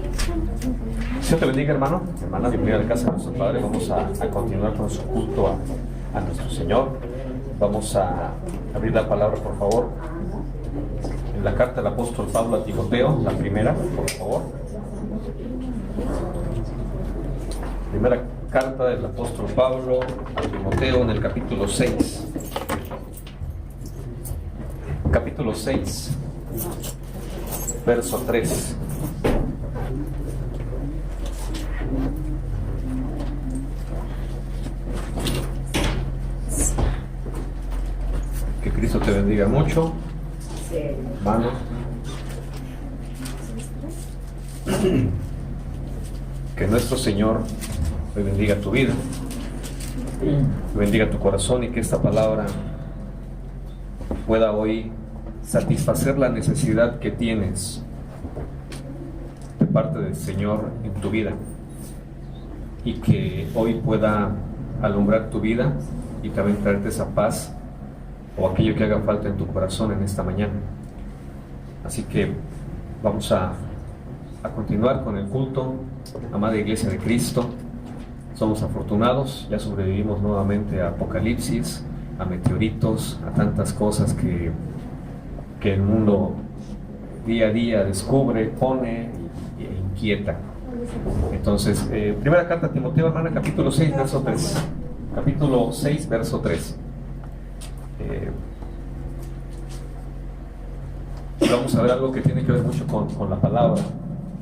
Dios te bendiga, hermano. Hermana, bienvenida a la casa de nuestro Padre. Vamos a continuar con su culto a nuestro Señor. Vamos a abrir la palabra, por favor. En la carta del apóstol Pablo a Timoteo, la primera, por favor. Primera carta del apóstol Pablo a Timoteo en el capítulo 6. Capítulo 6, verso 3. Que Cristo te bendiga mucho, hermano. Que nuestro Señor hoy bendiga tu vida, bendiga tu corazón, y que esta palabra pueda hoy satisfacer la necesidad que tienes de parte del Señor en tu vida, y que hoy pueda alumbrar tu vida y también traerte esa paz o aquello que haga falta en tu corazón en esta mañana. Así que vamos a continuar con el culto. Amada Iglesia de Cristo, somos afortunados, ya sobrevivimos nuevamente a apocalipsis, a meteoritos, a tantas cosas que el mundo día a día descubre, pone e inquieta. Entonces, primera carta a Timoteo, hermana, capítulo 6, verso 3. Capítulo 6, verso 3. Vamos a ver algo que tiene que ver mucho con la palabra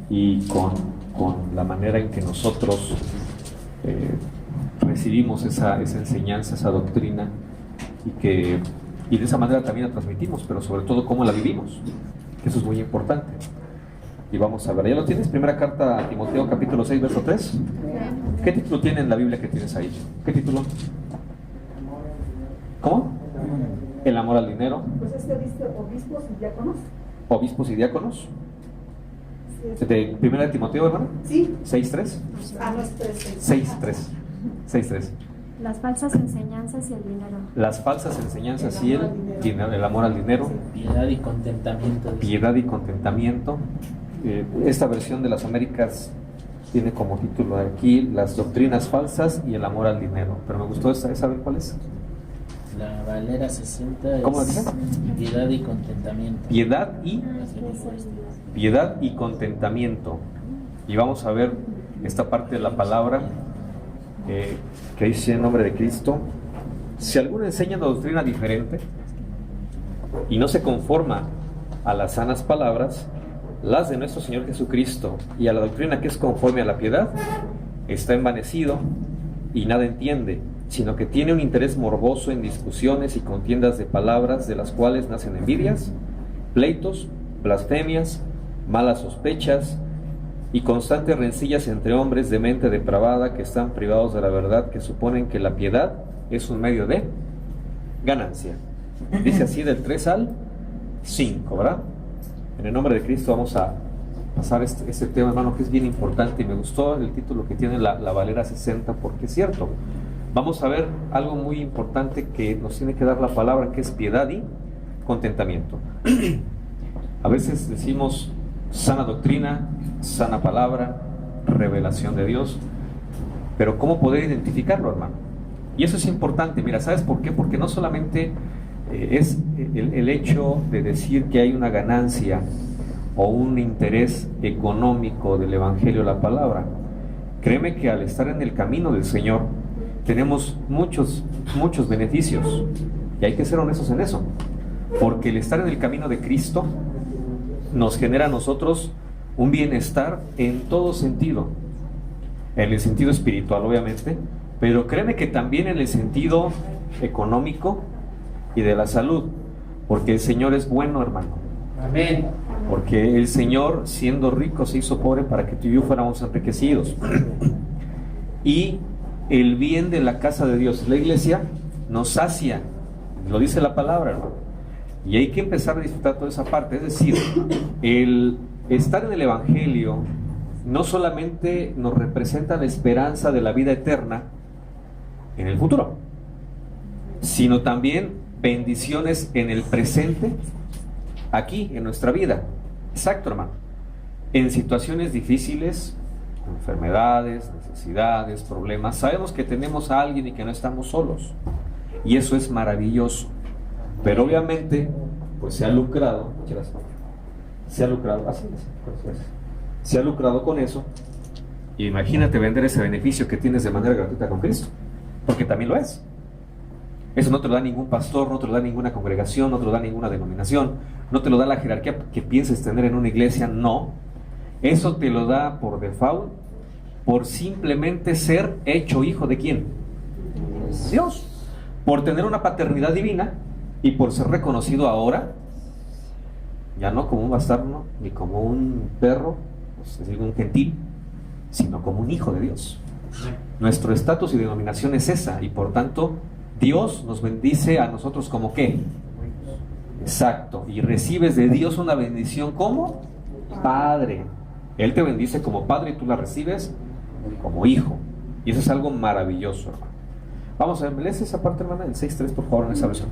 y con la manera en que nosotros recibimos esa enseñanza, esa doctrina, y de esa manera también la transmitimos, pero sobre todo cómo la vivimos, que eso es muy importante. Y vamos a ver, ¿ya lo tienes? Primera carta a Timoteo, capítulo 6, verso 3. ¿Qué título tiene en la Biblia que tienes ahí? ¿Qué título? ¿Cómo? El amor al dinero. Pues dice obispos y diáconos. Obispos y diáconos. Sí. ¿De primera de Timoteo, hermano? Sí. 6.3. Ah, no es 3. 6.3. 6.3. Las falsas enseñanzas y el dinero. Las falsas enseñanzas y el amor al dinero. Piedad y contentamiento. Piedad y contentamiento. Esta versión de las Américas tiene como título aquí las doctrinas falsas y el amor al dinero. Pero me gustó saber cuál es. La Valera 60 ¿Cómo es dice? piedad y contentamiento. Piedad y contentamiento. Y vamos a ver esta parte de la palabra que dice en nombre de Cristo: si alguno enseña una doctrina diferente y no se conforma a las sanas palabras, las de nuestro Señor Jesucristo, y a la doctrina que es conforme a la piedad, está envanecido y nada entiende, sino que tiene un interés morboso en discusiones y contiendas de palabras, de las cuales nacen envidias, pleitos, blasfemias, malas sospechas y constantes rencillas entre hombres de mente depravada, que están privados de la verdad, que suponen que la piedad es un medio de ganancia. Dice así del 3 al 5, ¿verdad? En el nombre de Cristo vamos a pasar este tema, hermano, que es bien importante, y me gustó el título que tiene la Valera 60, porque es cierto. Vamos a ver algo muy importante que nos tiene que dar la palabra, que es piedad y contentamiento. A veces decimos sana doctrina, sana palabra, revelación de Dios, pero ¿cómo poder identificarlo, hermano? Y eso es importante. Mira, ¿sabes por qué? Porque no solamente es el hecho de decir que hay una ganancia o un interés económico del Evangelio, la palabra. Créeme que al estar en el camino del Señor tenemos muchos beneficios, y hay que ser honestos en eso, porque el estar en el camino de Cristo nos genera a nosotros un bienestar en todo sentido, en el sentido espiritual obviamente, pero créeme que también en el sentido económico y de la salud, porque el Señor es bueno, hermano. Amén. Porque el Señor, siendo rico, se hizo pobre para que tú y yo fuéramos enriquecidos. Y el bien de la casa de Dios, la iglesia, nos sacia, lo dice la palabra, hermano. Y hay que empezar a disfrutar toda esa parte. Es decir, el estar en el Evangelio no solamente nos representa la esperanza de la vida eterna en el futuro, sino también bendiciones en el presente, aquí, en nuestra vida. Exacto, hermano. en situaciones difíciles, enfermedades, necesidades, problemas, sabemos que tenemos a alguien y que no estamos solos. Y eso es maravilloso. Pero obviamente, pues se ha lucrado, se ha lucrado con eso. Y imagínate vender ese beneficio que tienes de manera gratuita con Cristo, porque también lo es. Eso no te lo da ningún pastor, no te lo da ninguna congregación, no te lo da ninguna denominación, no te lo da la jerarquía que pienses tener en una iglesia, no. Eso te lo da por default, por simplemente ser hecho hijo de ¿quién? Dios. Por tener una paternidad divina y por ser reconocido ahora, ya no como un bastardo, ni como un perro, pues, es decir, un gentil, sino como un hijo de Dios. Nuestro estatus y denominación es esa, y por tanto Dios nos bendice a nosotros como ¿qué? Exacto, y recibes de Dios una bendición como Padre. Él te bendice como Padre y tú la recibes como hijo, y eso es algo maravilloso, hermano. Vamos a ver, ¿lees esa parte, hermana? El 6.3, por favor, en esa versión.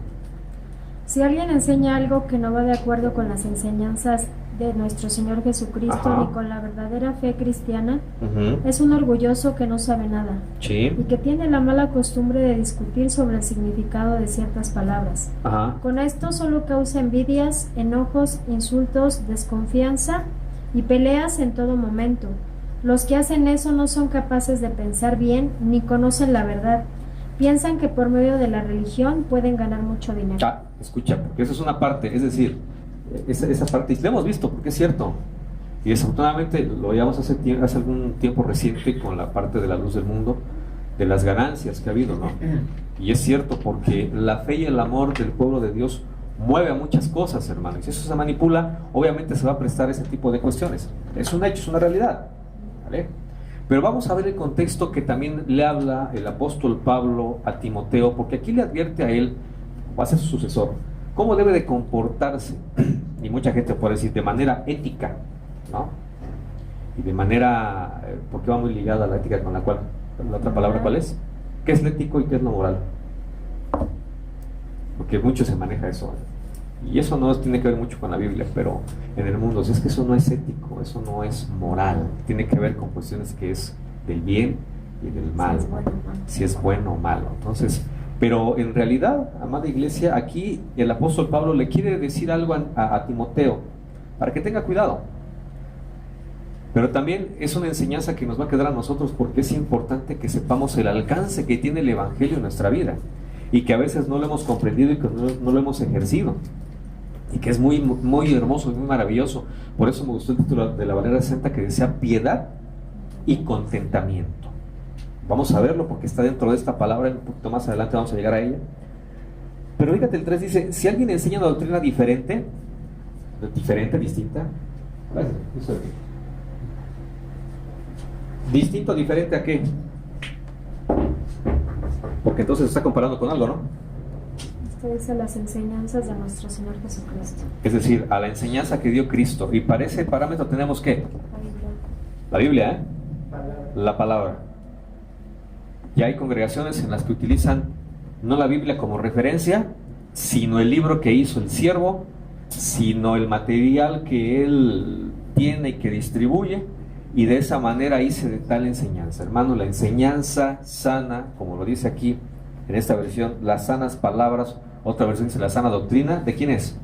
Si alguien enseña algo que no va de acuerdo con las enseñanzas de nuestro Señor Jesucristo, Ajá, ni con la verdadera fe cristiana, uh-huh, es un orgulloso que no sabe nada sí, y que tiene la mala costumbre de discutir sobre el significado de ciertas palabras. ajá, Con esto solo causa envidias, enojos, insultos, desconfianza y peleas en todo momento. Los que hacen eso no son capaces de pensar bien ni conocen la verdad. Piensan que por medio de la religión pueden ganar mucho dinero. Ah, escucha, porque esa es una parte, es decir, esa parte, y lo hemos visto, porque es cierto, y desafortunadamente lo veíamos hace algún tiempo reciente con la parte de la luz del mundo, de las ganancias que ha habido, ¿no? Y es cierto, porque la fe y el amor del pueblo de Dios mueve a muchas cosas, hermanos, y si eso se manipula, obviamente se va a prestar ese tipo de cuestiones. Es un hecho, es una realidad, ¿vale? Pero vamos a ver el contexto que también le habla el apóstol Pablo a Timoteo, porque aquí le advierte a él, va a ser su sucesor, cómo debe de comportarse, y mucha gente puede decir de manera ética, ¿no? Y de manera, porque va muy ligada a la ética con la cual, la otra palabra, ¿cuál es? ¿Qué es lo ético y qué es lo moral? Porque mucho se maneja eso, y eso no tiene que ver mucho con la Biblia, pero en el mundo, si es que eso no es ético, eso no es moral, tiene que ver con cuestiones que es del bien y del mal, si es bueno o malo. Entonces, pero en realidad, amada iglesia, aquí el apóstol Pablo le quiere decir algo a Timoteo, para que tenga cuidado. Pero también es una enseñanza que nos va a quedar a nosotros, porque es importante que sepamos el alcance que tiene el Evangelio en nuestra vida, y que a veces no lo hemos comprendido y que no lo hemos ejercido, y que es muy, muy hermoso y muy maravilloso. Por eso me gustó el título de la Valera 60, que decía piedad y contentamiento. Vamos a verlo porque está dentro de esta palabra, un poquito más adelante vamos a llegar a ella. Pero fíjate, el 3 dice, si alguien enseña una doctrina diferente, distinta, distinto, diferente a qué, porque entonces se está comparando con algo, ¿no? Esto dice las enseñanzas de nuestro Señor Jesucristo. Es decir, a la enseñanza que dio Cristo. Y para ese parámetro tenemos ¿qué? La Biblia. La Biblia, la palabra. Ya hay congregaciones en las que utilizan no la Biblia como referencia, sino el libro que hizo el siervo, sino el material que él tiene y que distribuye, y de esa manera ahí se da tal enseñanza. Hermano, la enseñanza sana, como lo dice aquí en esta versión, las sanas palabras, otra versión dice la sana doctrina, ¿de quién es?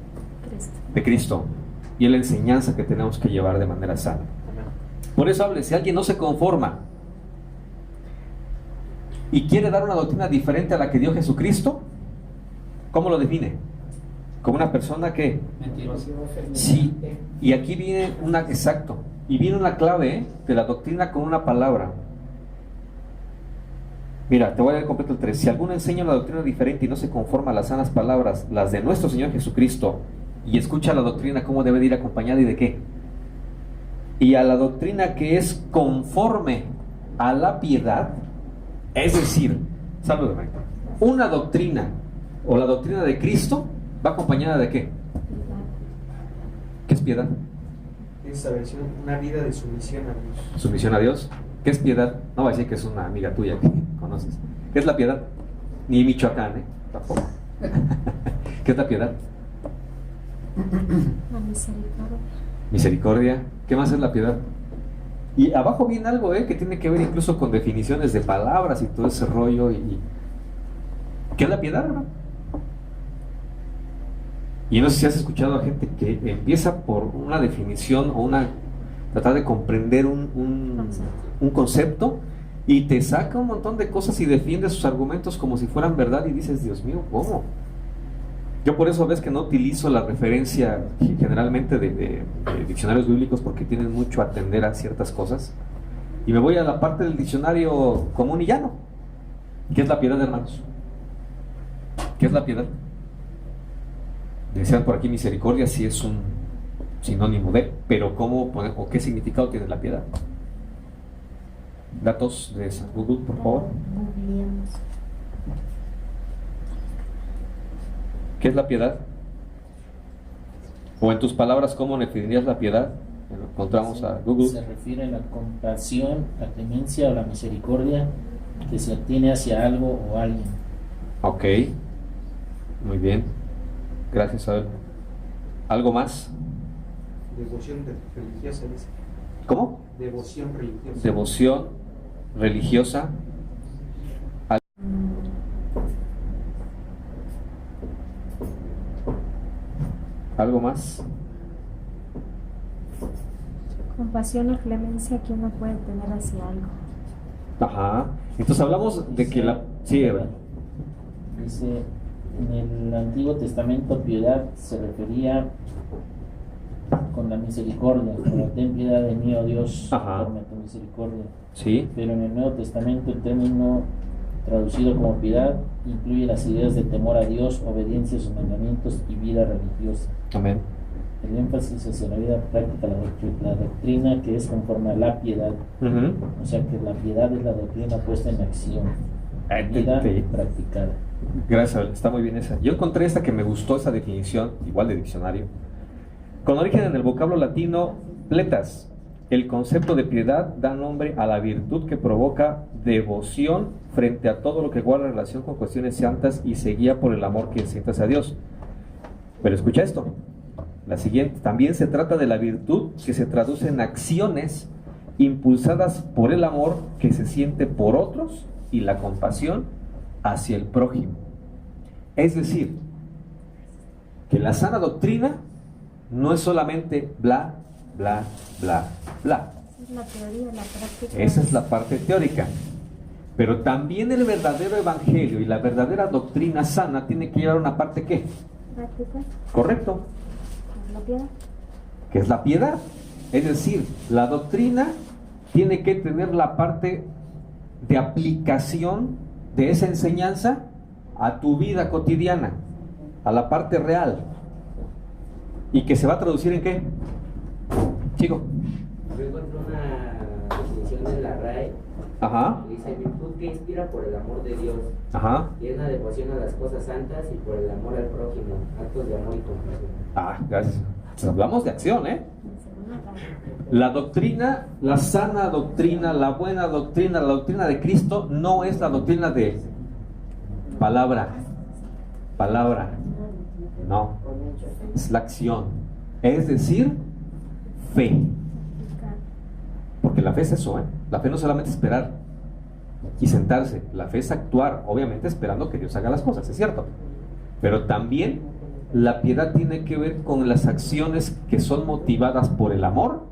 Cristo. De Cristo. Y es la enseñanza que tenemos que llevar de manera sana. Por eso hable, si alguien no se conforma y quiere dar una doctrina diferente a la que dio Jesucristo, ¿cómo lo define? Como una persona que... Mentiroso. Sí, y aquí viene exacto, y viene una clave de la doctrina con una palabra. Mira, te voy a leer completo el 3. Si alguno enseña una doctrina diferente y no se conforma a las sanas palabras, las de nuestro Señor Jesucristo, y escucha la doctrina, ¿cómo debe de ir acompañada y de qué? Y a la doctrina que es conforme a la piedad, es decir, salúdame, una doctrina o la doctrina de Cristo va acompañada de qué? ¿Qué es piedad? Esa versión, una vida de sumisión a Dios. Sumisión a Dios. ¿Qué es piedad? No va a decir que es una amiga tuya que conoces. ¿Qué es la piedad? Ni Michoacán, tampoco. ¿Qué es la piedad? La misericordia. misericordia. ¿Qué más es la piedad? Y abajo viene algo que tiene que ver incluso con definiciones de palabras y todo ese rollo. ¿Qué es la piedad, hermano? Y no sé si has escuchado a gente que empieza por una definición o tratar de comprender un concepto y te saca un montón de cosas y defiende sus argumentos como si fueran verdad y dices, Dios mío, ¿cómo? Yo por eso ves que no utilizo la referencia generalmente de diccionarios bíblicos porque tienen mucho a atender a ciertas cosas y me voy a la parte del diccionario común y llano. ¿Qué es la piedad, hermanos? ¿Qué es la piedad? Decían por aquí misericordia, sí es un sinónimo de, pero ¿cómo o qué significado tiene la piedad? Datos de San Google, por favor. ¿Qué es la piedad? O en tus palabras, ¿cómo definirías la piedad? Lo encontramos a Google. Se refiere a la compasión, la clemencia o la misericordia que se tiene hacia algo o alguien. Ok, muy bien. Gracias, Abel. ¿Algo más? Devoción religiosa, dice. ¿Cómo? Devoción religiosa. Devoción religiosa. ¿Algo más? Compasión o clemencia que uno puede tener hacia algo. Ajá. Entonces hablamos de que la... Sí, Abel. Dice, en el Antiguo Testamento piedad se refería con la misericordia, como ten piedad de mí, oh Dios, conforme a tu misericordia. Sí. Pero en el Nuevo Testamento el término traducido como piedad incluye las ideas de temor a Dios, obediencia a sus mandamientos y vida religiosa. Amén. El énfasis hacia la vida práctica, la doctrina que es conforme a la piedad. O sea que la piedad es la doctrina puesta en acción, vida practicada. Gracias, Abel. Está muy bien esa. Yo encontré esta que me gustó, esa definición, igual de diccionario. Con origen en el vocablo latino pletas, el concepto de piedad da nombre a la virtud que provoca devoción frente a todo lo que guarda relación con cuestiones santas y se guía por el amor que sientas a Dios. Pero escucha esto, la siguiente, también se trata de la virtud que se traduce en acciones impulsadas por el amor que se siente por otros y la compasión hacia el prójimo. Es decir, que la sana doctrina no es solamente bla, bla, bla, bla. Esa es la teoría, la práctica. Esa es la parte teórica. Pero también el verdadero evangelio y la verdadera doctrina sana tiene que llevar una parte ¿qué? Práctica. Correcto. La piedad. Que es la piedad. Es decir, la doctrina tiene que tener la parte de aplicación de esa enseñanza a tu vida cotidiana, a la parte real. ¿Y que se va a traducir en qué? Chico. Yo encontré una definición de la RAE. Ajá. Dice virtud que inspira por el amor de Dios. Ajá. Y es una devoción a las cosas santas y por el amor al prójimo, actos de amor y compasión. Gracias. Entonces, hablamos de acción, La doctrina, la sana doctrina, la buena doctrina, la doctrina de Cristo no es la doctrina de palabra. No. Es la acción. Es decir, fe. Porque la fe es eso, La fe no es solamente esperar y sentarse. La fe es actuar, obviamente esperando que Dios haga las cosas, es cierto. Pero también la piedad tiene que ver con las acciones que son motivadas por el amor,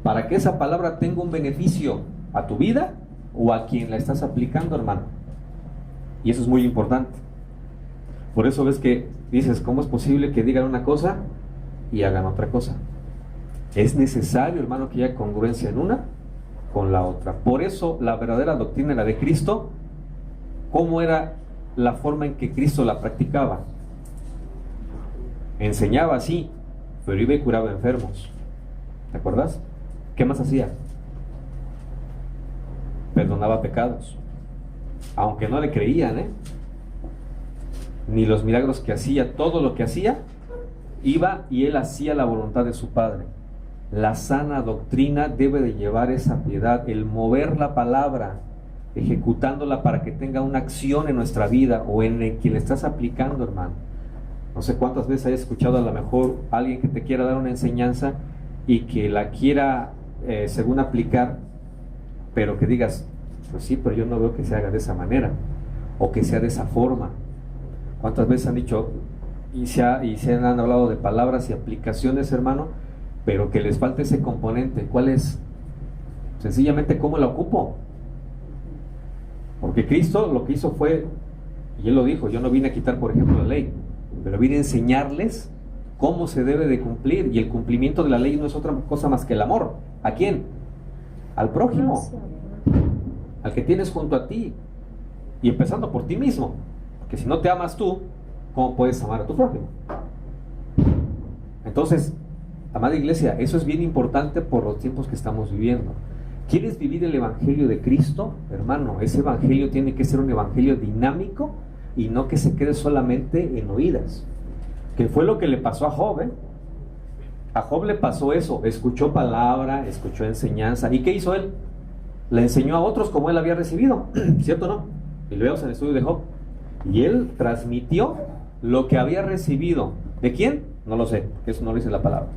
para que esa palabra tenga un beneficio a tu vida o a quien la estás aplicando, hermano. Y eso es muy importante. Por eso ves que dices, ¿cómo es posible que digan una cosa y hagan otra cosa? Es necesario, hermano, que haya congruencia en una con la otra. Por eso la verdadera doctrina, la de Cristo, ¿cómo era la forma en que Cristo la practicaba? Enseñaba así, pero iba y curaba enfermos. ¿Te acuerdas? ¿Qué más hacía? Perdonaba pecados, aunque no le creían, ni los milagros que hacía, todo lo que hacía, iba y él hacía la voluntad de su Padre. La sana doctrina debe de llevar esa piedad, el mover la palabra, ejecutándola para que tenga una acción en nuestra vida o en el que le estás aplicando, hermano. No sé cuántas veces hayas escuchado a lo mejor a alguien que te quiera dar una enseñanza y que la quiera según aplicar, pero que digas, pues sí, pero yo no veo que se haga de esa manera o que sea de esa forma. ¿Cuántas veces han dicho y se han hablado de palabras y aplicaciones, hermano, pero que les falta ese componente? ¿Cuál es? Sencillamente, ¿cómo la ocupo? Porque Cristo lo que hizo fue, y Él lo dijo, yo no vine a quitar, por ejemplo, la ley, pero vine a enseñarles cómo se debe de cumplir, y el cumplimiento de la ley no es otra cosa más que el amor. ¿A quién? Al prójimo, al que tienes junto a ti, y empezando por ti mismo, porque si no te amas tú, ¿cómo puedes amar a tu prójimo? Entonces, amada iglesia, eso es bien importante por los tiempos que estamos viviendo. ¿Quieres vivir el evangelio de Cristo? Hermano, ese evangelio tiene que ser un evangelio dinámico y no que se quede solamente en oídas, que fue lo que le pasó a Job. A Job le pasó eso, escuchó palabra, escuchó enseñanza, ¿y qué hizo él? Le enseñó a otros como él había recibido, ¿cierto o no? Y lo vemos en el estudio de Job, y él transmitió lo que había recibido. ¿De quién? No lo sé, eso no lo dice la palabra.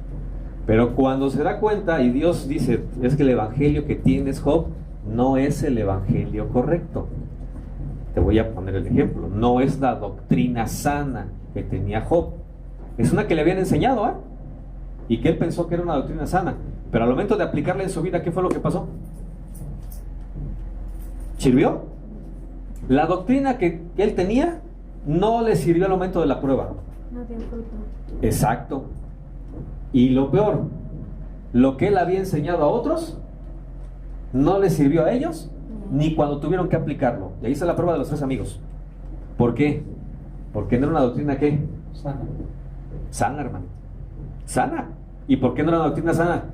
Pero cuando se da cuenta y Dios dice, es que el evangelio que tienes, Job, no es el evangelio correcto. Te voy a poner el ejemplo. No es la doctrina sana que tenía Job. Es una que le habían enseñado, ¿eh? Y que él pensó que era una doctrina sana. Pero al momento de aplicarla en su vida, ¿qué fue lo que pasó? ¿Sirvió? La doctrina que él tenía no le sirvió al momento de la prueba. No dio fruto. Exacto. Y lo peor, lo que él había enseñado a otros no les sirvió a ellos ni cuando tuvieron que aplicarlo. Y ahí está la prueba de los 3 amigos. ¿Por qué? Porque no era una doctrina ¿qué? Sana. Sana, hermano. Sana. ¿Y por qué no era una doctrina sana?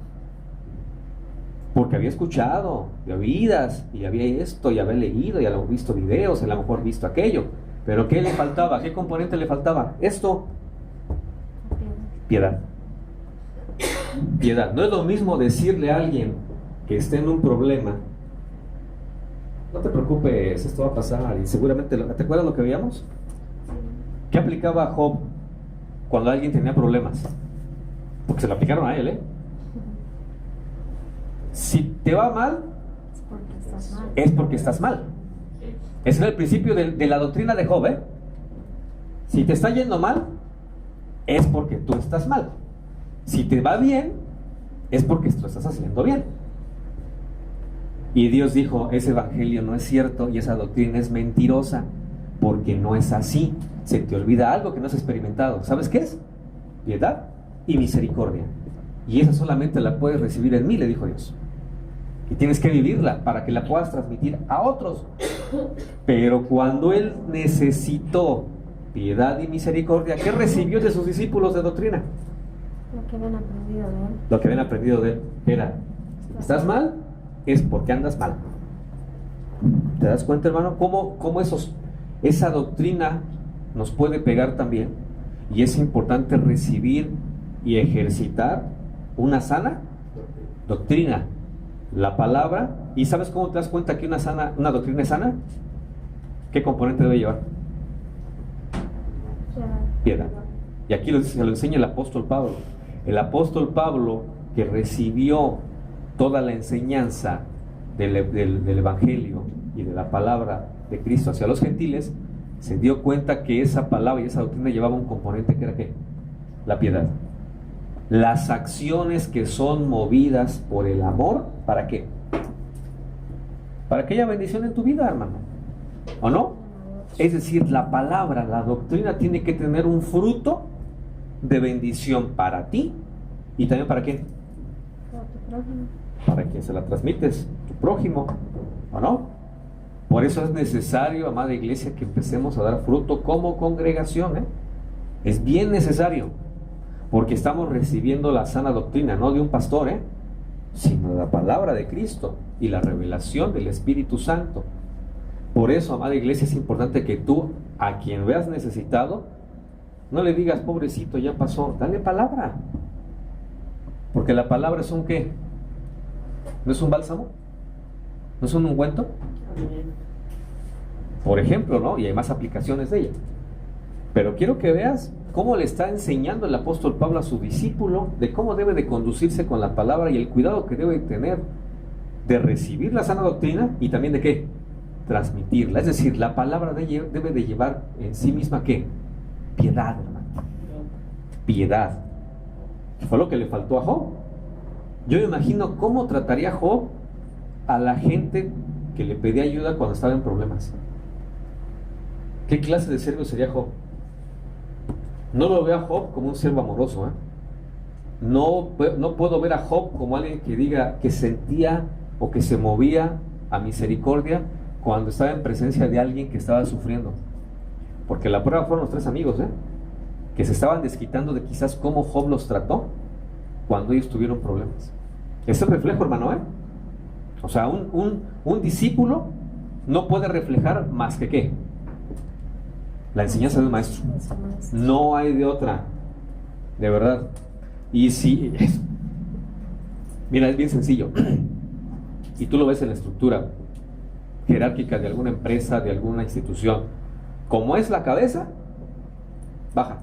Porque había escuchado de oídas, y había esto, y había leído, y había visto videos, y a lo mejor visto aquello. Pero ¿qué le faltaba? ¿Qué componente le faltaba? Esto. Piedad. Piedad. No es lo mismo decirle a alguien que esté en un problema, no te preocupes, esto va a pasar, y seguramente, ¿te acuerdas lo que veíamos? ¿Qué aplicaba a Job cuando alguien tenía problemas? Porque se lo aplicaron a él, ¿eh? Si te va mal, es porque estás mal. Ese es el principio de la doctrina de Job, ¿eh? Si te está yendo mal, es porque tú estás mal. Si te va bien, es porque tú estás haciendo bien. Y Dios dijo, ese evangelio no es cierto y esa doctrina es mentirosa, porque no es así. Se te olvida algo que no has experimentado. ¿Sabes qué es? Piedad y misericordia. Y esa solamente la puedes recibir en mí, le dijo Dios. Y tienes que vivirla para que la puedas transmitir a otros. Pero cuando Él necesitó piedad y misericordia, ¿qué recibió de sus discípulos de doctrina? Lo que habían aprendido de Él. Lo que habían aprendido de Él era, ¿estás mal? Es porque andas mal. ¿Te das cuenta, hermano? ¿Cómo esa doctrina nos puede pegar también? Y es importante recibir y ejercitar una sana doctrina, la palabra. ¿Y sabes cómo te das cuenta que una doctrina es sana? ¿Qué componente debe llevar? Piedad. Y aquí se lo enseña el apóstol Pablo. El apóstol Pablo, que recibió toda la enseñanza del evangelio y de la palabra de Cristo hacia los gentiles, se dio cuenta que esa palabra y esa doctrina llevaba un componente que era ¿qué? La piedad. Las acciones que son movidas por el amor, ¿para qué? Para que haya bendición en tu vida, hermano, ¿o no? Es decir, la palabra, la doctrina tiene que tener un fruto de bendición para ti y también para quién. Para quien se la transmites, tu prójimo, ¿o no? Por eso es necesario, amada iglesia, que empecemos a dar fruto como congregación, ¿eh? Es bien necesario, porque estamos recibiendo la sana doctrina, no de un pastor, sino de la palabra de Cristo y la revelación del Espíritu Santo. Por eso, amada iglesia, es importante que tú, a quien veas necesitado, no le digas, pobrecito, ya pasó, dale palabra. Porque la palabra es un ¿qué? ¿No es un bálsamo? ¿No es un ungüento? Por ejemplo, ¿no? Y hay más aplicaciones de ella. Pero quiero que veas cómo le está enseñando el apóstol Pablo a su discípulo de cómo debe de conducirse con la palabra y el cuidado que debe tener de recibir la sana doctrina y también de qué, transmitirla. Es decir, la palabra debe de llevar en sí misma ¿qué? Piedad, hermano. Piedad. Fue lo que le faltó a Job. Yo me imagino cómo trataría Job a la gente que le pedía ayuda cuando estaba en problemas. ¿Qué clase de siervo sería Job? No lo veo a Job como un siervo amoroso, ¿eh? No puedo ver a Job como alguien que diga que sentía o que se movía a misericordia cuando estaba en presencia de alguien que estaba sufriendo. Porque la prueba fueron los 3 amigos, que se estaban desquitando de quizás cómo Job los trató cuando ellos tuvieron problemas. Es el reflejo, hermano, O sea, un discípulo no puede reflejar más que ¿qué? La enseñanza de un maestro. No hay de otra, de verdad. Y si, mira, es bien sencillo. Y tú lo ves en la estructura jerárquica de alguna empresa, de alguna institución. Como es la cabeza, baja.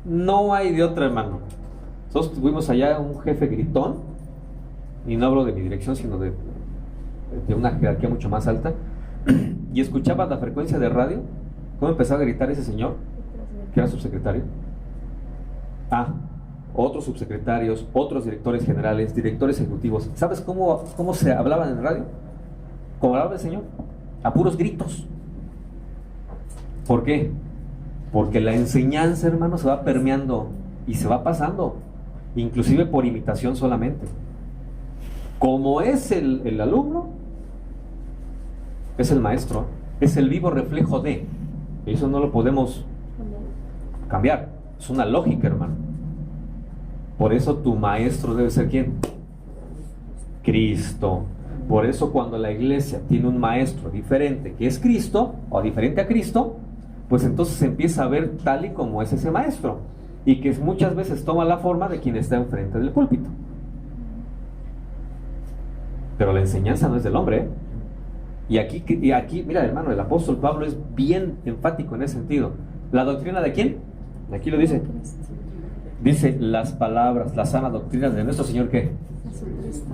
No hay de otra, hermano. Nosotros tuvimos allá un jefe gritón, y no hablo de mi dirección, sino de una jerarquía mucho más alta, y escuchaba la frecuencia de radio, cómo empezaba a gritar ese señor, que era subsecretario. Otros subsecretarios, otros directores generales, directores ejecutivos. ¿Sabes cómo se hablaban en radio? ¿Cómo hablaba el señor? A puros gritos. ¿Por qué? Porque la enseñanza, hermano, se va permeando y se va pasando, inclusive por imitación solamente. Como es el alumno, es el maestro, es el vivo reflejo de. Eso no lo podemos cambiar. Es una lógica, hermano. Por eso tu maestro debe ser ¿quién? Cristo. Por eso cuando la iglesia tiene un maestro diferente que es Cristo, o diferente a Cristo, pues entonces se empieza a ver tal y como es ese maestro, y que muchas veces toma la forma de quien está enfrente del púlpito. Pero la enseñanza no es del hombre, Y aquí, mira, hermano, el apóstol Pablo es bien enfático en ese sentido. ¿La doctrina de quién? Aquí lo dice. Dice las palabras, la sana doctrina de nuestro Señor, ¿qué? Jesucristo.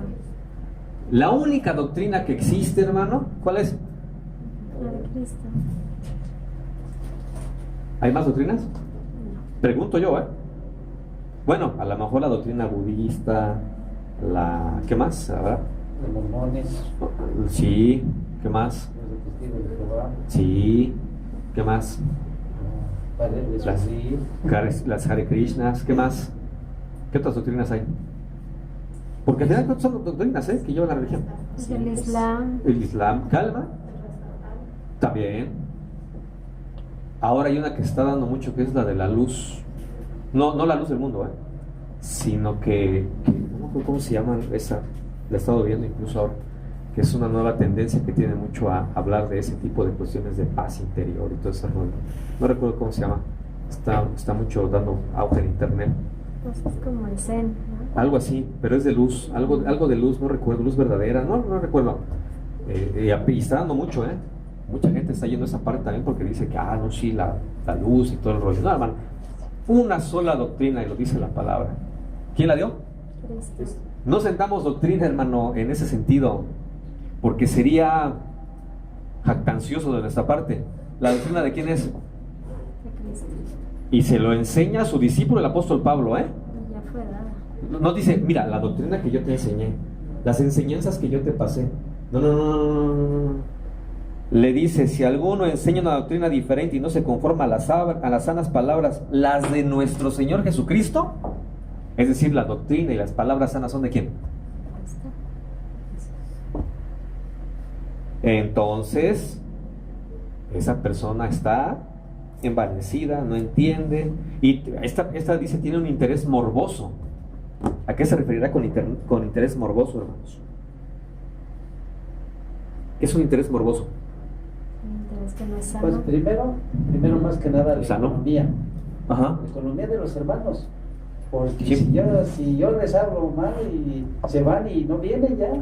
La única doctrina que existe, hermano, ¿cuál es? La de Cristo. ¿Hay más doctrinas? Pregunto yo, Bueno, a lo mejor la doctrina budista, ¿qué más? ¿Verdad? Los mormones. Sí, ¿qué más? Los testigos de Jehová. Sí, ¿qué más? Las Hare Krishnas, ¿qué más? ¿Qué otras doctrinas hay? Porque al final son doctrinas, que llevan la religión. El Islam. El Islam, calma. También. Ahora hay una que está dando mucho, que es la de la luz. No la luz del mundo, sino que no me acuerdo cómo se llama esa. La he estado viendo incluso ahora, que es una nueva tendencia que tiene mucho a hablar de ese tipo de cuestiones de paz interior y todo ese rollo. No recuerdo cómo se llama. Está mucho dando auge en internet. Pues es como el Zen, ¿no? Algo así, pero es de luz, algo de luz, no recuerdo, luz verdadera, no recuerdo. Y está dando mucho, Mucha gente está yendo a esa parte también porque dice que, no, sí, la luz y todo el rollo. No, hermano, una sola doctrina, y lo dice la palabra. ¿Quién la dio? Cristo. No sentamos doctrina, hermano, en ese sentido, porque sería jactancioso de nuestra parte. ¿La doctrina de quién es? De Cristo. Y se lo enseña a su discípulo, el apóstol Pablo, Ya fue dada. No dice, mira, la doctrina que yo te enseñé, las enseñanzas que yo te pasé. No. Le dice, si alguno enseña una doctrina diferente y no se conforma a las sanas palabras, las de nuestro Señor Jesucristo, es decir, la doctrina y las palabras sanas son de quién. Entonces, esa persona está envanecida, no entiende, y esta dice tiene un interés morboso. ¿A qué se referirá con interés morboso, hermanos? ¿Qué es un interés morboso? Un interés que no es sano. Pues primero más que nada la economía. Ajá. La economía de los hermanos. Porque Sí. si yo les hablo mal y se van y no vienen ya.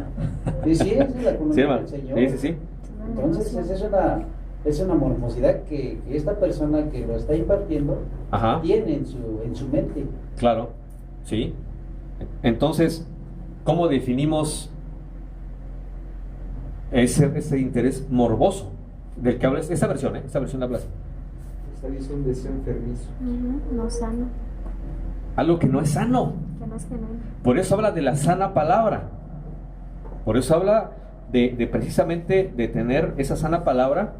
Y sí, esa es la economía del Señor. Sí. Entonces esa es Es una morbosidad que esta persona que lo está impartiendo tiene en su mente. Claro, sí. Entonces, ¿cómo definimos ese interés morboso del que habla esta versión? Esta versión habla así. Es un deseo enfermizo. No sano. Algo que no es sano. Que no es genuino. Por eso habla de la sana palabra. Por eso habla de precisamente de tener esa sana palabra,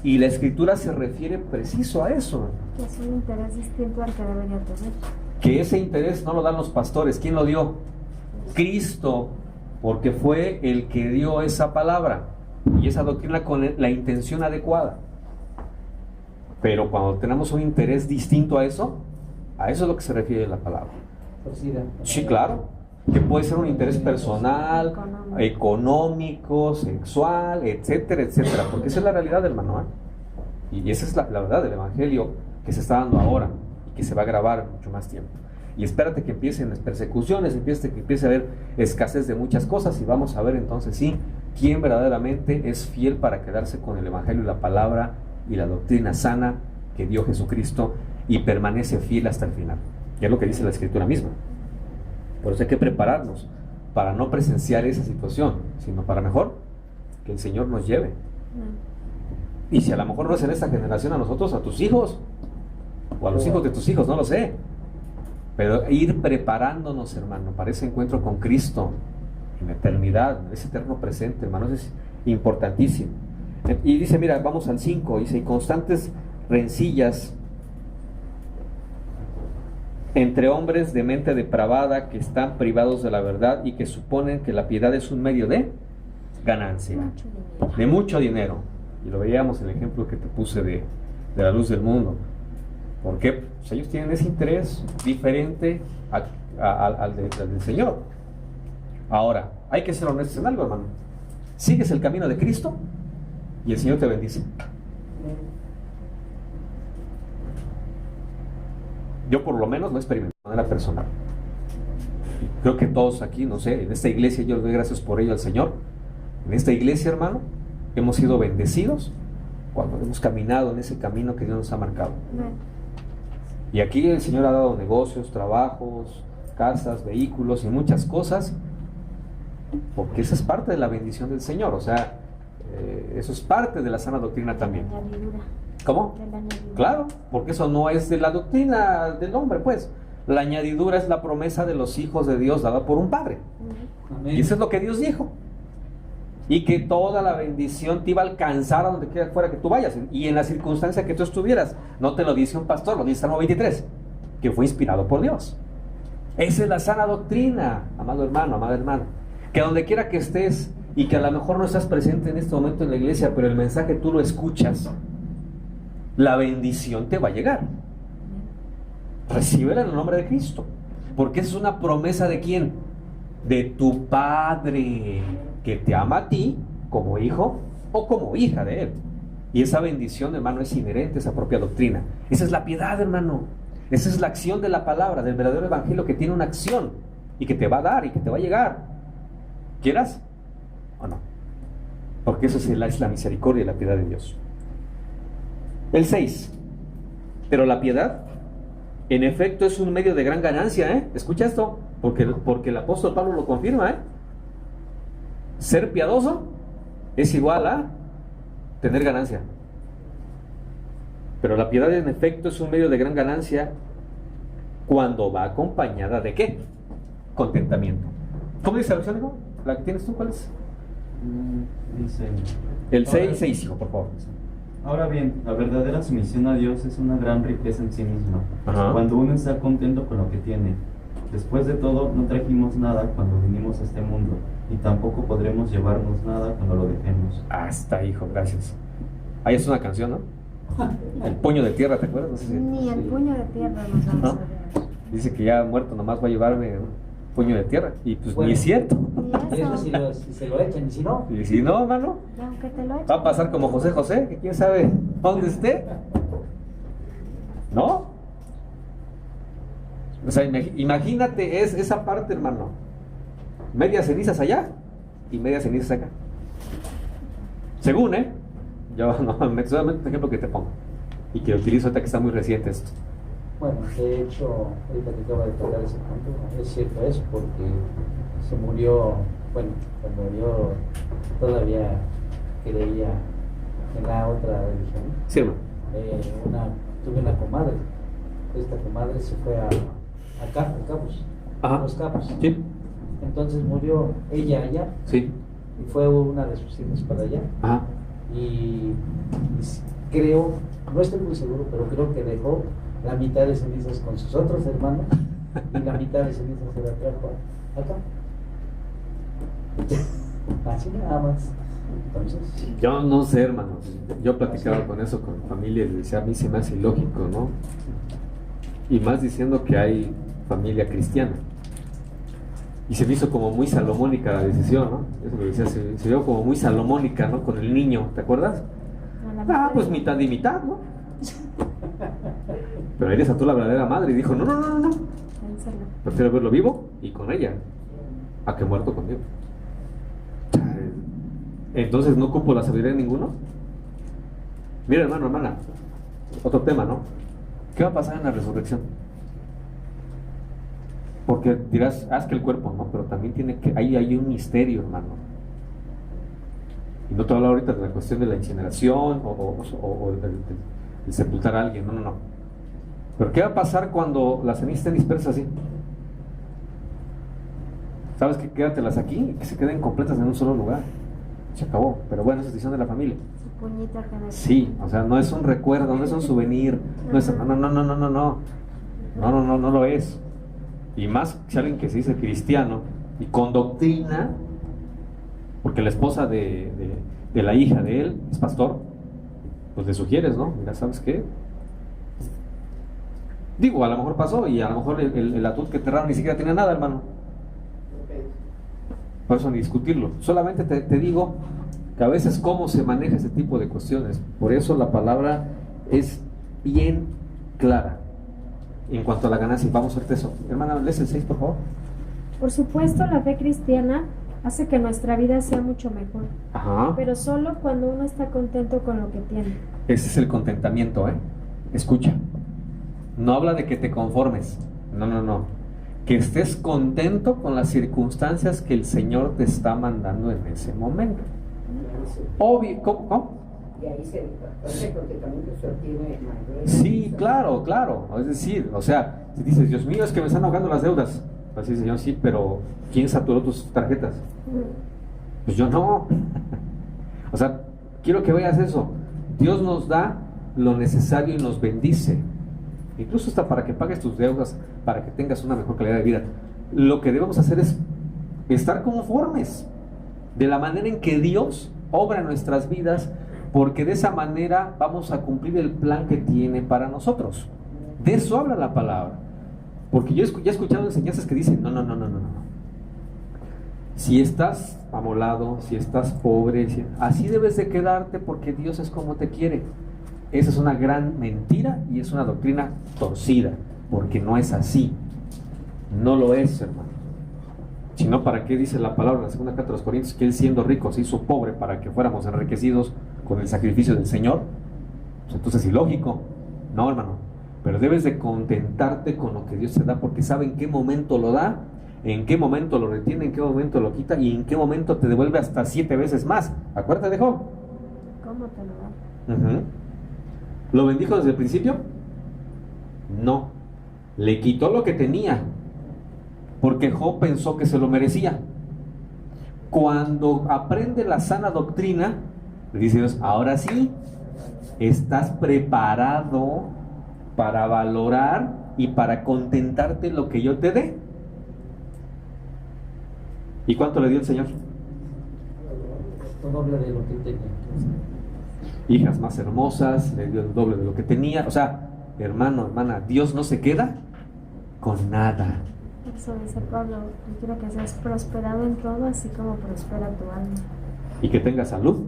y la Escritura se refiere preciso a eso. Que es un interés distinto al que debería tener. Que ese interés no lo dan los pastores. ¿Quién lo dio? Cristo, porque fue el que dio esa palabra y esa doctrina con la intención adecuada. Pero cuando tenemos un interés distinto a eso es lo que se refiere la palabra. Sí, claro, que puede ser un interés personal, económico, sexual, etcétera, etcétera, porque esa es la realidad del manual. Y esa es la verdad del evangelio que se está dando ahora y que se va a grabar mucho más tiempo. Y espérate que empiecen las persecuciones, que empiece a haber escasez de muchas cosas, y vamos a ver entonces sí quién verdaderamente es fiel para quedarse con el evangelio y la palabra y la doctrina sana que dio Jesucristo y permanece fiel hasta el final. Y es lo que dice la Escritura misma. Por eso hay que prepararnos para no presenciar esa situación, sino para mejor que el Señor nos lleve. Y si a lo mejor no es en esta generación, a nosotros, a tus hijos, o a los hijos de tus hijos, no lo sé. Pero ir preparándonos, hermano, para ese encuentro con Cristo en la eternidad, en ese eterno presente, hermanos, es importantísimo. Y dice, mira, vamos al 5, dice, y constantes rencillas entre hombres de mente depravada que están privados de la verdad y que suponen que la piedad es un medio de ganancia, de mucho dinero. Y lo veíamos en el ejemplo que te puse de la luz del mundo. ¿Por qué? Pues ellos tienen ese interés diferente al del Señor. Ahora, hay que ser honestos en algo, hermano. Sigues el camino de Cristo y el Señor te bendice. Yo por lo menos lo he experimentado de manera personal. Creo que todos aquí, no sé, en esta iglesia yo le doy gracias por ello al Señor. En esta iglesia, hermano, hemos sido bendecidos cuando hemos caminado en ese camino que Dios nos ha marcado. Y aquí el Señor ha dado negocios, trabajos, casas, vehículos y muchas cosas, porque esa es parte de la bendición del Señor. O sea, eso es parte de la sana doctrina también. ¿Cómo? Claro, porque eso no es de la doctrina del hombre, pues. La añadidura es la promesa de los hijos de Dios dada por un padre. Amén. Y eso es lo que Dios dijo. Y que toda la bendición te iba a alcanzar a donde quiera fuera que tú vayas, y en la circunstancia que tú estuvieras. No te lo dice un pastor, lo dice Salmo 23, que fue inspirado por Dios. Esa es la sana doctrina, amado hermano, amada hermana. Que a donde quiera que estés, y que a lo mejor no estás presente en este momento en la iglesia, pero el mensaje tú lo escuchas, la bendición te va a llegar. Recíbela en el nombre de Cristo, porque esa es una promesa de ¿quién? De tu Padre, que te ama a ti como hijo o como hija de Él. Y esa bendición, hermano, es inherente a esa propia doctrina. Esa es la piedad, hermano. Esa es la acción de la palabra, del verdadero evangelio, que tiene una acción y que te va a dar y que te va a llegar, ¿quieras o no? Porque eso es la misericordia y la piedad de Dios. El 6. Pero la piedad, en efecto, es un medio de gran ganancia, Escucha esto, porque el apóstol Pablo lo confirma, Ser piadoso es igual a tener ganancia. Pero la piedad, en efecto, es un medio de gran ganancia cuando va acompañada de ¿qué? Contentamiento. ¿Cómo dice la versión, hijo? ¿La que tienes tú? ¿Cuál es? Dice... El 6, hijo, por favor. Ahora bien, la verdadera sumisión a Dios es una gran riqueza en sí misma. Ajá. Cuando uno está contento con lo que tiene. Después de todo, no trajimos nada cuando vinimos a este mundo, y tampoco podremos llevarnos nada cuando lo dejemos. Hasta, hijo, gracias. Ahí es una canción, ¿no? El puño de tierra, ¿te acuerdas? No sé si... Ni el puño de tierra nos vamos a ver. Dice que ya muerto nomás va a llevarme un puño de tierra. Y pues bueno, ni es cierto. Y eso si se lo echan, y si no. Y si no, hermano, aunque te lo echen, va a pasar como José, que quién sabe dónde esté. ¿No? O sea, imagínate esa parte, hermano. Medias cenizas allá y medias cenizas acá. Según, Yo no, solamente un ejemplo que te pongo y que utilizo ahorita que está muy reciente esto. Bueno, de hecho, ahorita que acaba de tocar ese punto, es cierto eso, porque se murió, bueno, cuando yo todavía creía en la otra religión. Sí, hermano. Tuve una comadre. Esta comadre se fue a Cabos, Ajá. Los Cabos. Sí. Entonces murió ella allá. Sí. Y fue una de sus hijas para allá. Ajá. Y creo, no estoy muy seguro, pero creo que dejó la mitad de cenizas con sus otros hermanos y la mitad de cenizas se la trajo acá. Así nada más. Entonces, yo no sé, hermanos. Yo platicaba con eso con familia y decía, a mí se me hace ilógico, ¿no? Y más diciendo que hay familia cristiana. Y se me hizo como muy salomónica la decisión, ¿no? Eso lo decía, se vio como muy salomónica, ¿no? Con el niño, ¿te acuerdas? Pues mitad y mitad, ¿no? Pero ahí desató la verdadera madre y dijo, no. Prefiero verlo vivo y con ella, a que muerto conmigo. Entonces no ocupo la sabiduría de ninguno. Mira, hermano, hermana, otro tema, ¿no? ¿Qué va a pasar en la resurrección? Porque dirás, haz que el cuerpo, ¿no? Pero también hay un misterio, hermano. Y no te hablo ahorita de la cuestión de la incineración o el sepultar a alguien, no. Pero ¿qué va a pasar cuando las cenizas estén dispersas así? ¿Sabes qué? Quédatelas aquí y que se queden completas en un solo lugar. Se acabó, pero bueno, esa es decisión de la familia. Su puñita que sí, o sea, no es un recuerdo, no es un souvenir, no es, no lo es. Y más si alguien que se dice cristiano y con doctrina, porque la esposa de la hija de él es pastor, pues le sugieres, ¿no? Mira, ¿sabes qué? Digo, a lo mejor pasó y a lo mejor el ataúd que enterraron ni siquiera tenía nada, hermano. Por eso ni discutirlo. Solamente te digo que a veces cómo se maneja ese tipo de cuestiones. Por eso la palabra es bien clara en cuanto a la ganancia. Vamos a ver eso. Hermana, lees el 6, por favor. Por supuesto, la fe cristiana hace que nuestra vida sea mucho mejor. Ajá. Pero solo cuando uno está contento con lo que tiene. Ese es el contentamiento, ¿eh? Escucha. No habla de que te conformes. No. Que estés contento con las circunstancias que el Señor te está mandando en ese momento. Obvio, ¿cómo? Y ahí ese contentamiento se obtiene. Sí, claro. Es decir, o sea, si dices, Dios mío, es que me están ahogando las deudas. Así, Señor, sí, pero ¿quién saturó tus tarjetas? Pues yo no. O sea, quiero que veas eso. Dios nos da lo necesario y nos bendice. Incluso hasta para que pagues tus deudas, para que tengas una mejor calidad de vida. Lo que debemos hacer es estar conformes de la manera en que Dios obra en nuestras vidas, porque de esa manera vamos a cumplir el plan que tiene para nosotros. De eso habla la palabra. Porque yo ya he escuchado enseñanzas que dicen, no. Si estás amolado, si estás pobre, así debes de quedarte porque Dios es como te quiere. Esa es una gran mentira y es una doctrina torcida, porque no es así. No lo es, hermano. Sino, ¿para qué dice la palabra en la segunda carta de los Corintios? Que Él, siendo rico, se hizo pobre para que fuéramos enriquecidos con el sacrificio del Señor. Pues entonces es ilógico. No, hermano. Pero debes de contentarte con lo que Dios te da, porque sabe en qué momento lo da, en qué momento lo retiene, en qué momento lo quita y en qué momento te devuelve hasta 7 veces más. Acuérdate de Job. ¿Cómo te lo da? ¿Lo bendijo desde el principio? No. Le quitó lo que tenía, porque Job pensó que se lo merecía. Cuando aprende la sana doctrina, le dice Dios, ahora sí, estás preparado para valorar y para contentarte lo que yo te dé. ¿Y cuánto le dio el Señor? El doble de lo que tenía. Hijas más hermosas, le dio el doble de lo que tenía. O sea, hermano, hermana, Dios no se queda con nada. Eso dice Pablo, yo quiero que seas prosperado en todo, así como prospera tu alma. Y que tengas salud.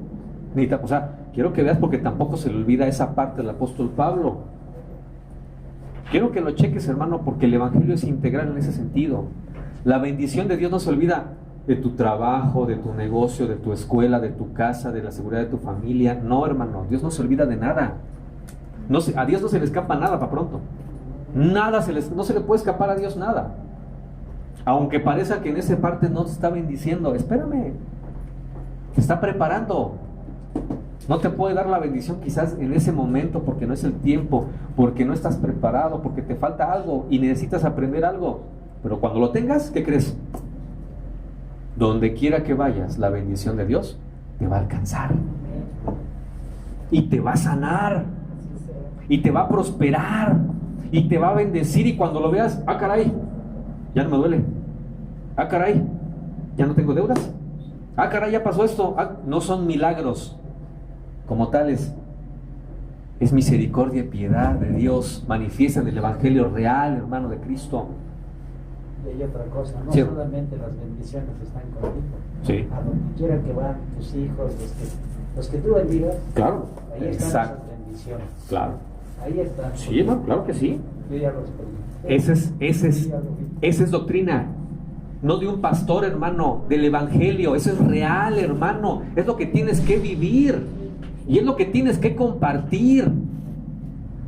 O sea, quiero que veas, porque tampoco se le olvida esa parte del apóstol Pablo. Quiero que lo cheques, hermano, porque el evangelio es integral en ese sentido. La bendición de Dios no se olvida de tu trabajo, de tu negocio, de tu escuela, de tu casa, de la seguridad de tu familia. No, hermano, Dios no se olvida de nada. A Dios no se le escapa nada para pronto. No se le puede escapar a Dios nada. Aunque parezca que en esa parte no te está bendiciendo, espérame, te está preparando. No te puede dar la bendición quizás en ese momento porque no es el tiempo, porque no estás preparado, porque te falta algo y necesitas aprender algo. Pero cuando lo tengas, ¿qué crees? Donde quiera que vayas, la bendición de Dios te va a alcanzar y te va a sanar y te va a prosperar y te va a bendecir. Y cuando lo veas, ah, caray, ya no me duele. Ah, caray, ya no tengo deudas. Ah, caray, ya pasó esto. Ah, no son milagros como tales, es misericordia y piedad de Dios manifiesta en el Evangelio real, hermano, de Cristo. Y hay otra cosa, no sí. Solamente las bendiciones están contigo. Sí. A donde quiera que van tus hijos, los que tú bendigas, claro, ahí están exacto. esas bendiciones. Claro. Ahí están. Sí, hermano, claro que sí. Yo ya lo experimenté. Esa es doctrina. No de un pastor, hermano, del Evangelio. Eso es real, hermano. Es lo que tienes que vivir. Y es lo que tienes que compartir.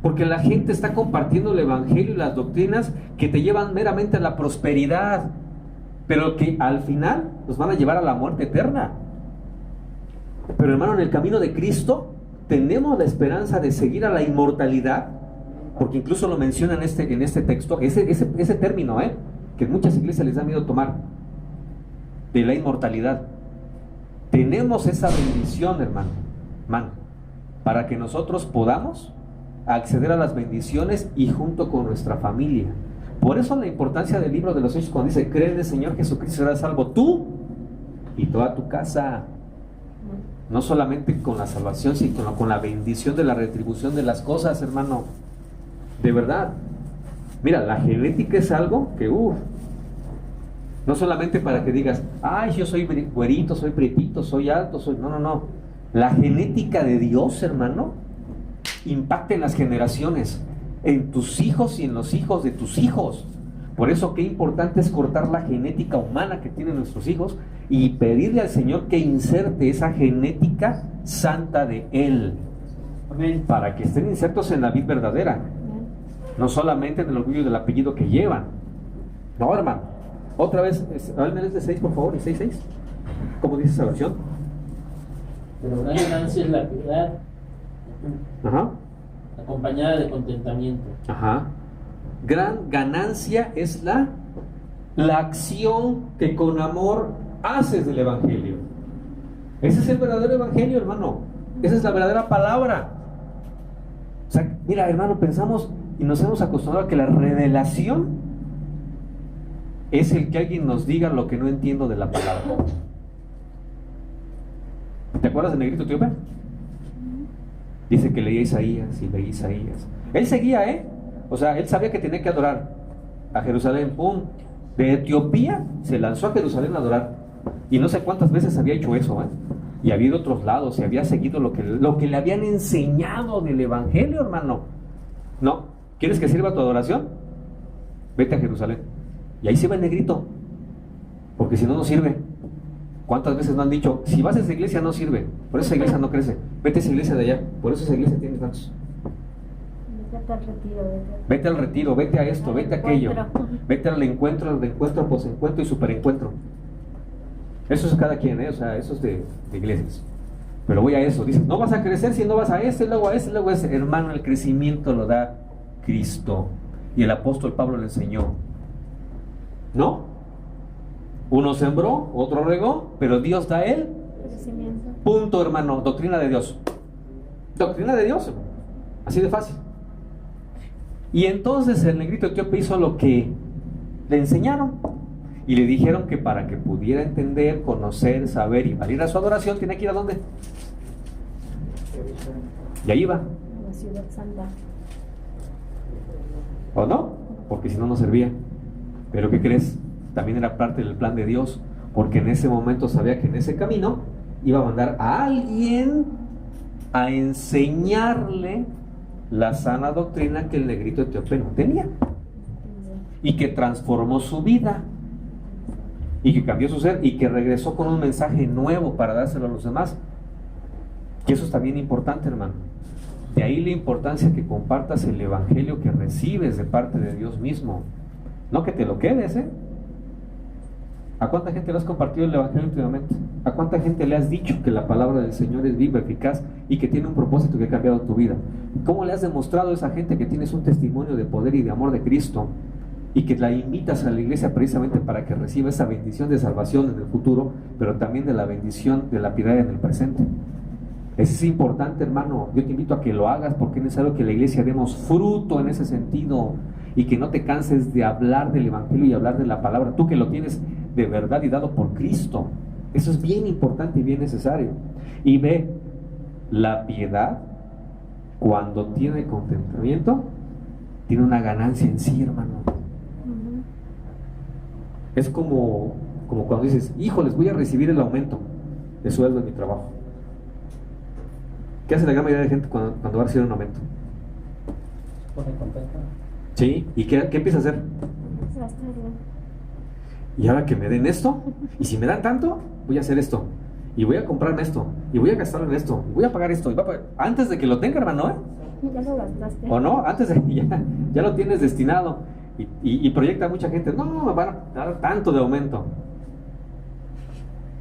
Porque la gente está compartiendo el Evangelio y las doctrinas que te llevan meramente a la prosperidad, pero que al final nos van a llevar a la muerte eterna. Pero hermano, en el camino de Cristo tenemos la esperanza de seguir a la inmortalidad, porque incluso lo menciona en este texto, ese término, que en muchas iglesias les da miedo tomar, de la inmortalidad. Tenemos esa bendición, hermano, para que nosotros podamos acceder a las bendiciones y junto con nuestra familia. Por eso la importancia del libro de los Hechos, cuando dice: cree en el Señor Jesucristo, serás salvo tú y toda tu casa. No solamente con la salvación, sino con la bendición de la retribución de las cosas, hermano. De verdad. Mira, la genética es algo que, no solamente para que digas: ay, yo soy güerito, soy prietito, soy alto, soy... No. La genética de Dios, hermano, impacta en las generaciones, en tus hijos y en los hijos de tus hijos. Por eso qué importante es cortar la genética humana que tienen nuestros hijos y pedirle al Señor que inserte esa genética santa de Él. Amén. Para que estén insertos en la vid verdadera, no solamente en el orgullo del apellido que llevan. No, hermano. Otra vez, háblame de 6, por favor, el 6:6. ¿Cómo dice esa versión? Pero gran ganancia es la piedad, Ajá. acompañada de contentamiento. Ajá. Gran ganancia es la acción que con amor haces del Evangelio. Ese es el verdadero Evangelio, hermano. Esa es la verdadera palabra. O sea, mira, hermano, pensamos y nos hemos acostumbrado a que la revelación es el que alguien nos diga lo que no entiendo de la palabra. ¿Te acuerdas del negrito etíope? Dice que leía Isaías y leía Isaías. Él seguía, o sea, él sabía que tenía que adorar a Jerusalén. ¡Pum! De Etiopía se lanzó a Jerusalén a adorar. Y no sé cuántas veces había hecho eso, y había ido a otros lados y había seguido lo que le habían enseñado del Evangelio, hermano. No, ¿quieres que sirva tu adoración? Vete a Jerusalén. Y ahí se va el negrito, porque si no, no sirve. ¿Cuántas veces no han dicho: si vas a esa iglesia no sirve, por eso esa iglesia no crece, vete a esa iglesia de allá, por eso esa iglesia tiene tantos? Vete al retiro, vete a esto, vete a aquello, vete al encuentro, posencuentro y superencuentro. Eso es cada quien, o sea, eso es de iglesias. Pero voy a eso, dices: no vas a crecer si no vas a este, luego a este, luego a ese. Hermano, el crecimiento lo da Cristo, y el apóstol Pablo le enseñó. ¿No? Uno sembró, otro regó, pero Dios da el crecimiento. Punto, hermano. Doctrina de Dios. Doctrina de Dios. Así de fácil. Y entonces el negrito etíope hizo lo que le enseñaron. Y le dijeron que para que pudiera entender, conocer, saber y valer a su adoración, tiene que ir ¿a dónde? Y ahí va. La ciudad santa. ¿O no? Porque si no, no servía. Pero ¿qué crees? También era parte del plan de Dios, porque en ese momento sabía que en ese camino iba a mandar a alguien a enseñarle la sana doctrina que el negrito etíope no tenía y que transformó su vida. y que cambió su ser y que regresó con un mensaje nuevo para dárselo a los demás. Y eso está bien importante, hermano. De ahí la importancia que compartas el evangelio que recibes de parte de Dios mismo. No que te lo quedes, ¿eh? ¿A cuánta gente le has compartido el evangelio últimamente? ¿A cuánta gente le has dicho que la palabra del Señor es viva, eficaz y que tiene un propósito que ha cambiado tu vida? ¿Cómo le has demostrado a esa gente que tienes un testimonio de poder y de amor de Cristo y que la invitas a la iglesia precisamente para que reciba esa bendición de salvación en el futuro, pero también de la bendición de la piedad en el presente? Eso es importante, hermano. Yo te invito a que lo hagas porque es necesario que la iglesia demos fruto en ese sentido y que no te canses de hablar del evangelio y hablar de la palabra, tú que lo tienes de verdad y dado por Cristo. Eso es bien importante y bien necesario. Y ve, la piedad, cuando tiene contentamiento, tiene una ganancia en sí, hermano. Es como cuando dices, híjoles, voy a recibir el aumento de sueldo en mi trabajo. ¿Qué hace la gran mayoría de gente cuando va a recibir un aumento? Se pone contenta. Sí, ¿y qué empieza a hacer? Y ahora que me den esto, y si me dan tanto, voy a hacer esto, y voy a comprarme esto, y voy a gastarlo en esto, y voy a pagar esto, y antes de que lo tenga, hermano, ¿eh? Ya lo gastaste. ¿O no? Antes de que ya lo tienes destinado, y proyecta a mucha gente, no, me van a dar tanto de aumento.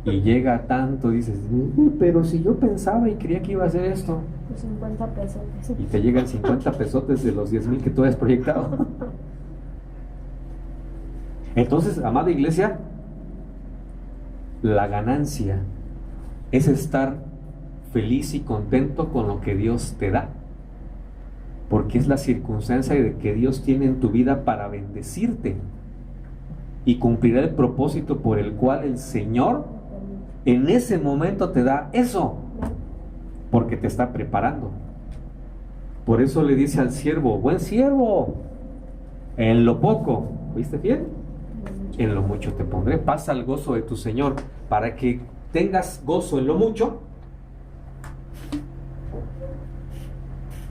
Y llega tanto, dices, pero si yo pensaba y creía que iba a hacer esto. Pues 50 pesos. Y te llegan 50 pesotes de los 10,000 que tú has proyectado. Entonces, amada iglesia, la ganancia es estar feliz y contento con lo que Dios te da, porque es la circunstancia de que Dios tiene en tu vida para bendecirte y cumplirá el propósito por el cual el Señor en ese momento te da eso, porque te está preparando. Por eso le dice al siervo, buen siervo, en lo poco fuiste fiel, en lo mucho te pondré. Pasa al gozo de tu Señor. Para que tengas gozo en lo mucho,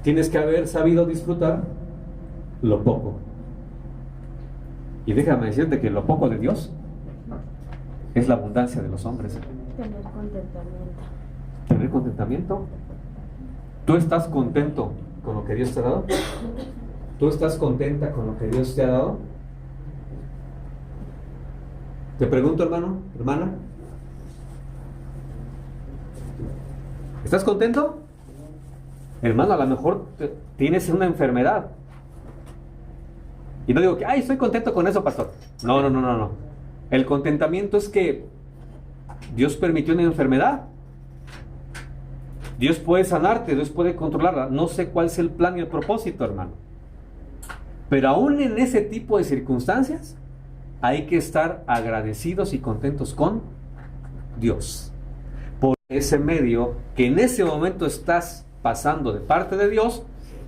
tienes que haber sabido disfrutar lo poco. Y déjame decirte que lo poco de Dios es la abundancia de los hombres. Tener contentamiento. Tener contentamiento. ¿Tú estás contento con lo que Dios te ha dado? ¿Tú estás contenta con lo que Dios te ha dado? Te pregunto, hermano, hermana, ¿estás contento? Hermano, a lo mejor tienes una enfermedad. Y no digo que, ay, estoy contento con eso, pastor. No. El contentamiento es que Dios permitió una enfermedad. Dios puede sanarte, Dios puede controlarla. No sé cuál es el plan y el propósito, hermano. Pero aún en ese tipo de circunstancias, hay que estar agradecidos y contentos con Dios. Por ese medio que en ese momento estás pasando de parte de Dios,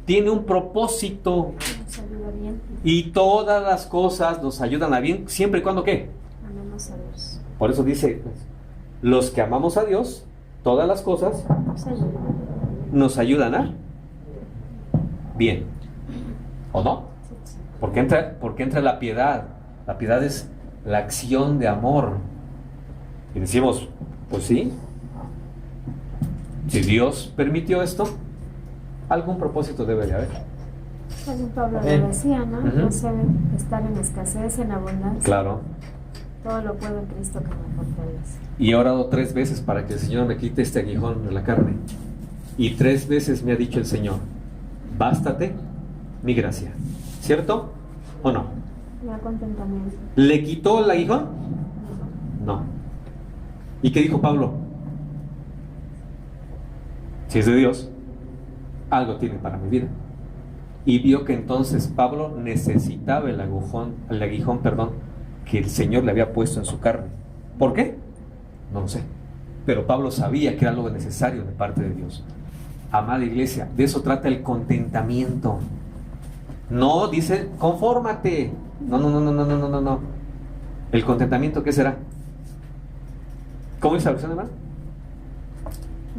tiene un propósito. Nos ayuda bien. Y todas las cosas nos ayudan a bien, siempre y cuando ¿qué? Amamos a Dios. Por eso dice, los que amamos a Dios, todas las cosas nos ayudan a bien. ¿O no? Porque entra la piedad. La piedad es la acción de amor. Y decimos, pues sí, si Dios permitió esto, algún propósito debe de haber. También Pablo lo decía, ¿no? No se debe estar en escasez, en abundancia. Claro. Todo lo puedo en Cristo que me fortalece. Y he orado 3 veces para que el Señor me quite este aguijón de la carne. Y 3 veces me ha dicho el Señor, bástate mi gracia. ¿Cierto o no? Ya contentamiento. ¿Le quitó el aguijón? No. ¿Y qué dijo Pablo? Si es de Dios, algo tiene para mi vida. Y vio que entonces Pablo necesitaba el aguijón, que el Señor le había puesto en su carne. ¿Por qué? No lo sé. Pero Pablo sabía que era algo necesario de parte de Dios. Amada iglesia, de eso trata el contentamiento. No dice, confórmate. No. ¿El contentamiento qué será? ¿Cómo dice la versión, hermano?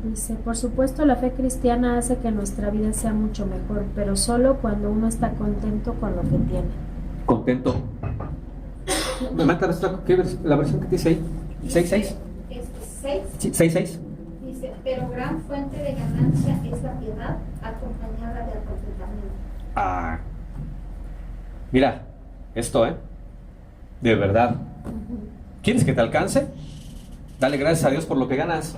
Dice, por supuesto la fe cristiana hace que nuestra vida sea mucho mejor, pero solo cuando uno está contento con lo que tiene. ¿Contento ¿Me mandas la versión que dice ahí? ¿6.6? Sí, 6.6. Dice, pero gran fuente de ganancia es la piedad acompañada del contentamiento. Mira, esto, de verdad. ¿Quieres que te alcance? Dale gracias a Dios por lo que ganas.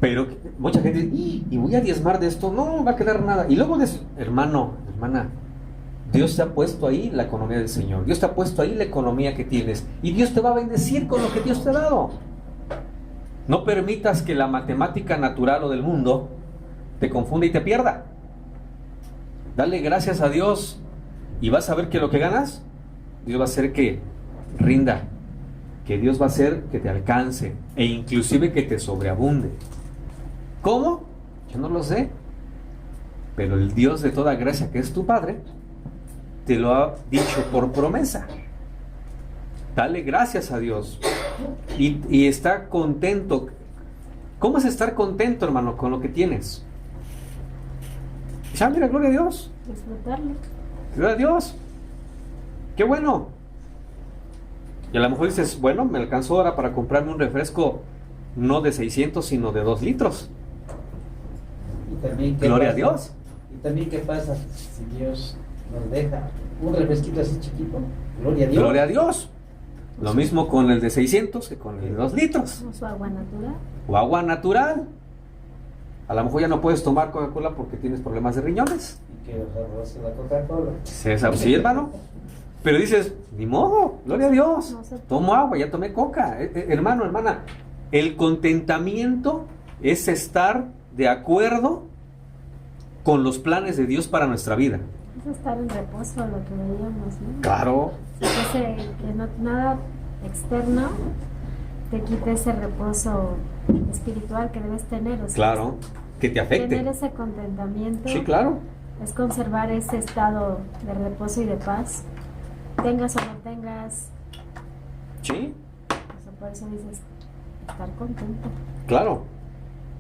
Pero mucha gente dice, ¿y voy a diezmar de esto? No va a quedar nada. Y luego dice, hermano, hermana, Dios te ha puesto ahí la economía del Señor. Dios te ha puesto ahí la economía que tienes. Y Dios te va a bendecir con lo que Dios te ha dado. No permitas que la matemática natural o del mundo te confunda y te pierda. Dale gracias a Dios y vas a ver que lo que ganas, Dios va a hacer que rinda, que Dios va a hacer que te alcance e inclusive que te sobreabunde. ¿Cómo? Yo no lo sé, pero el Dios de toda gracia, que es tu Padre, te lo ha dicho por promesa. Dale gracias a Dios y está contento. ¿Cómo es estar contento, hermano, con lo que tienes? Ya, mira, gloria a Dios. Disfrutarlo. Gloria a Dios. Qué bueno. Y a lo mejor dices, bueno, me alcanzó ahora para comprarme un refresco no de 600, sino de 2 litros. Y también, gloria a Dios. Y también, ¿qué pasa si Dios nos deja un refresquito así chiquito? Gloria a Dios. Gloria a Dios. Lo mismo con el de 600 que con el de 2 litros. O agua natural. O agua natural. A lo mejor ya no puedes tomar Coca-Cola porque tienes problemas de riñones. Y que arroce la Coca-Cola. Sí, hermano. Pero dices, ni modo, gloria a Dios. Tomo agua, ya tomé coca. Hermano, hermana, el contentamiento es estar de acuerdo con los planes de Dios para nuestra vida. Es estar en reposo, lo que veíamos, ¿no? Claro. Que nada externo te quite ese reposo espiritual que debes tener. O sea, claro, que te afecte. Tener ese contentamiento. Sí, claro. Es conservar ese estado de reposo y de paz. Tengas o no tengas. Sí. O sea, por eso dices, estar contento. Claro.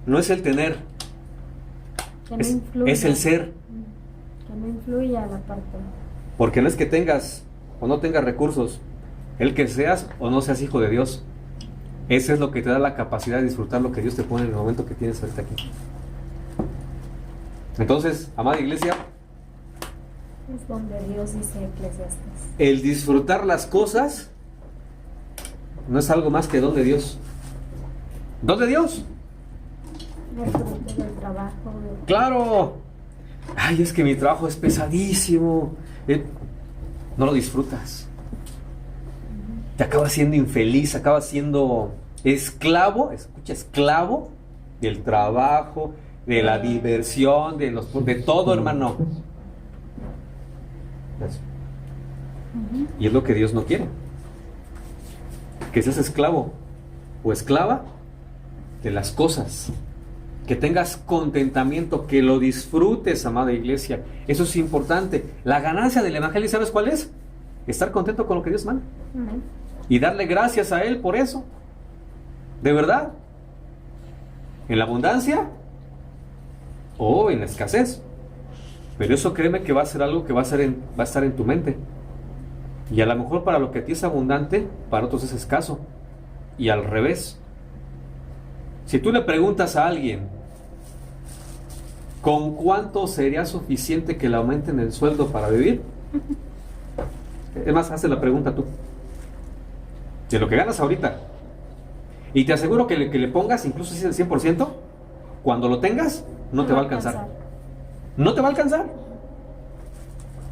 No es el tener. Que no influya. Es el ser. Que no influya la parte. Porque no es que tengas o no tengas recursos. El que seas o no seas hijo de Dios. Ese es lo que te da la capacidad de disfrutar lo que Dios te pone en el momento que tienes ahorita aquí. Entonces, amada iglesia, es donde Dios dice Eclesiastes. El disfrutar las cosas no es algo más que don de Dios. ¿Don de Dios? El fruto del trabajo. ¡Claro! Ay, es que mi trabajo es pesadísimo. No lo disfrutas. Te acabas siendo infeliz, acabas siendo esclavo, escucha, esclavo del trabajo, de la diversión, de todo, hermano. Y es lo que Dios no quiere. Que seas esclavo o esclava de las cosas. Que tengas contentamiento, que lo disfrutes, amada iglesia. Eso es importante. La ganancia del evangelio, ¿sabes cuál es? Estar contento con lo que Dios manda. Y darle gracias a Él por eso. De verdad. En la abundancia o en la escasez. Pero eso créeme que va a ser algo que va a estar en tu mente. Y a lo mejor para lo que a ti es abundante, para otros es escaso. Y al revés. Si tú le preguntas a alguien, ¿con cuánto sería suficiente que le aumenten el sueldo para vivir? Es más, hazte la pregunta tú. De lo que ganas ahorita. Y te aseguro que le pongas, incluso si es el 100%, cuando lo tengas, no te va a alcanzar. No te va a alcanzar.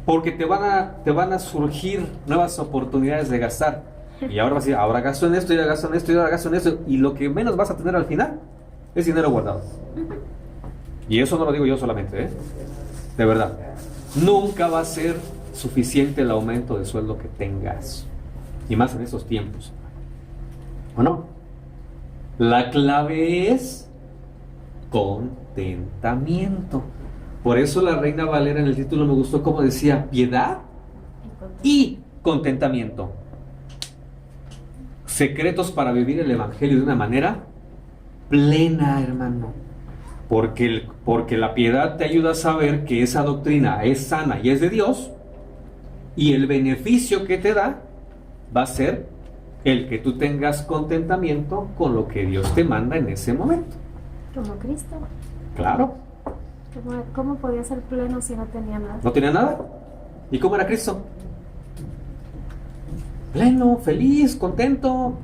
Porque te van a surgir nuevas oportunidades de gastar. Y ahora vas a decir, ahora gasto en esto, y ahora gasto en esto, y ahora gasto en esto. Y lo que menos vas a tener al final es dinero guardado. Y eso no lo digo yo solamente, de verdad. Nunca va a ser suficiente el aumento de sueldo que tengas. Y más en estos tiempos. ¿O no? La clave es contentamiento. Por eso la Reina Valera en el título me gustó como decía, piedad y contentamiento. Secretos para vivir el evangelio de una manera plena, hermano. Porque la piedad te ayuda a saber que esa doctrina es sana y es de Dios. Y el beneficio que te da va a ser el que tú tengas contentamiento con lo que Dios te manda en ese momento. Como Cristo. Claro. ¿Cómo podía ser pleno si no tenía nada? ¿No tenía nada? ¿Y cómo era Cristo? Pleno, feliz, contento.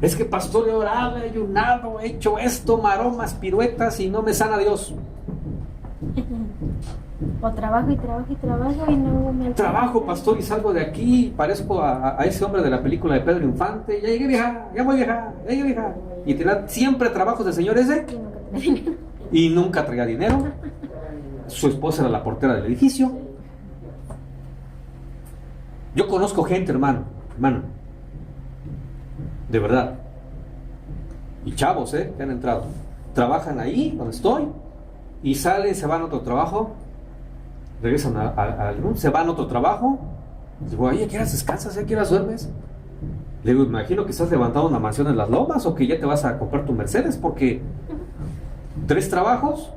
Es que pastor, he orado, he ayunado, he hecho esto, maromas, piruetas y no me sana Dios. O trabajo y trabajo y trabajo y no me... Trabajo, pastor, y salgo de aquí, parezco a ese hombre de la película de Pedro Infante. Ya llegué vieja, ya voy vieja, ya llegué vieja. Y tenía siempre trabajos de señor ese. Y nunca traía dinero. Su esposa era la portera del edificio. Yo conozco gente, hermano, de verdad. Y chavos, que han entrado. Trabajan ahí, donde estoy, y salen, se van a otro trabajo. Regresan se van a otro trabajo. Digo, oye, ¿qué horas descansas? ¿Qué horas duermes? Le digo, imagino que estás levantando una mansión en Las Lomas o que ya te vas a comprar tu Mercedes, porque 3 trabajos,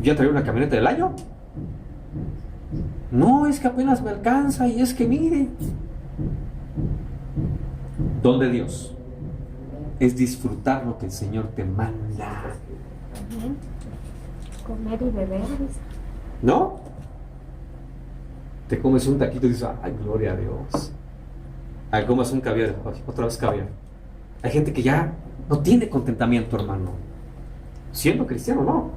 ya traía una camioneta del año. No, es que apenas me alcanza, y es que mire. Don de Dios es disfrutar lo que el Señor te manda. Comer y beber, dice. ¿No? Te comes un taquito y dices, ay, gloria a Dios. Ay, comes un caviar, otra vez caviar. Hay gente que ya no tiene contentamiento, hermano. Siendo cristiano, no.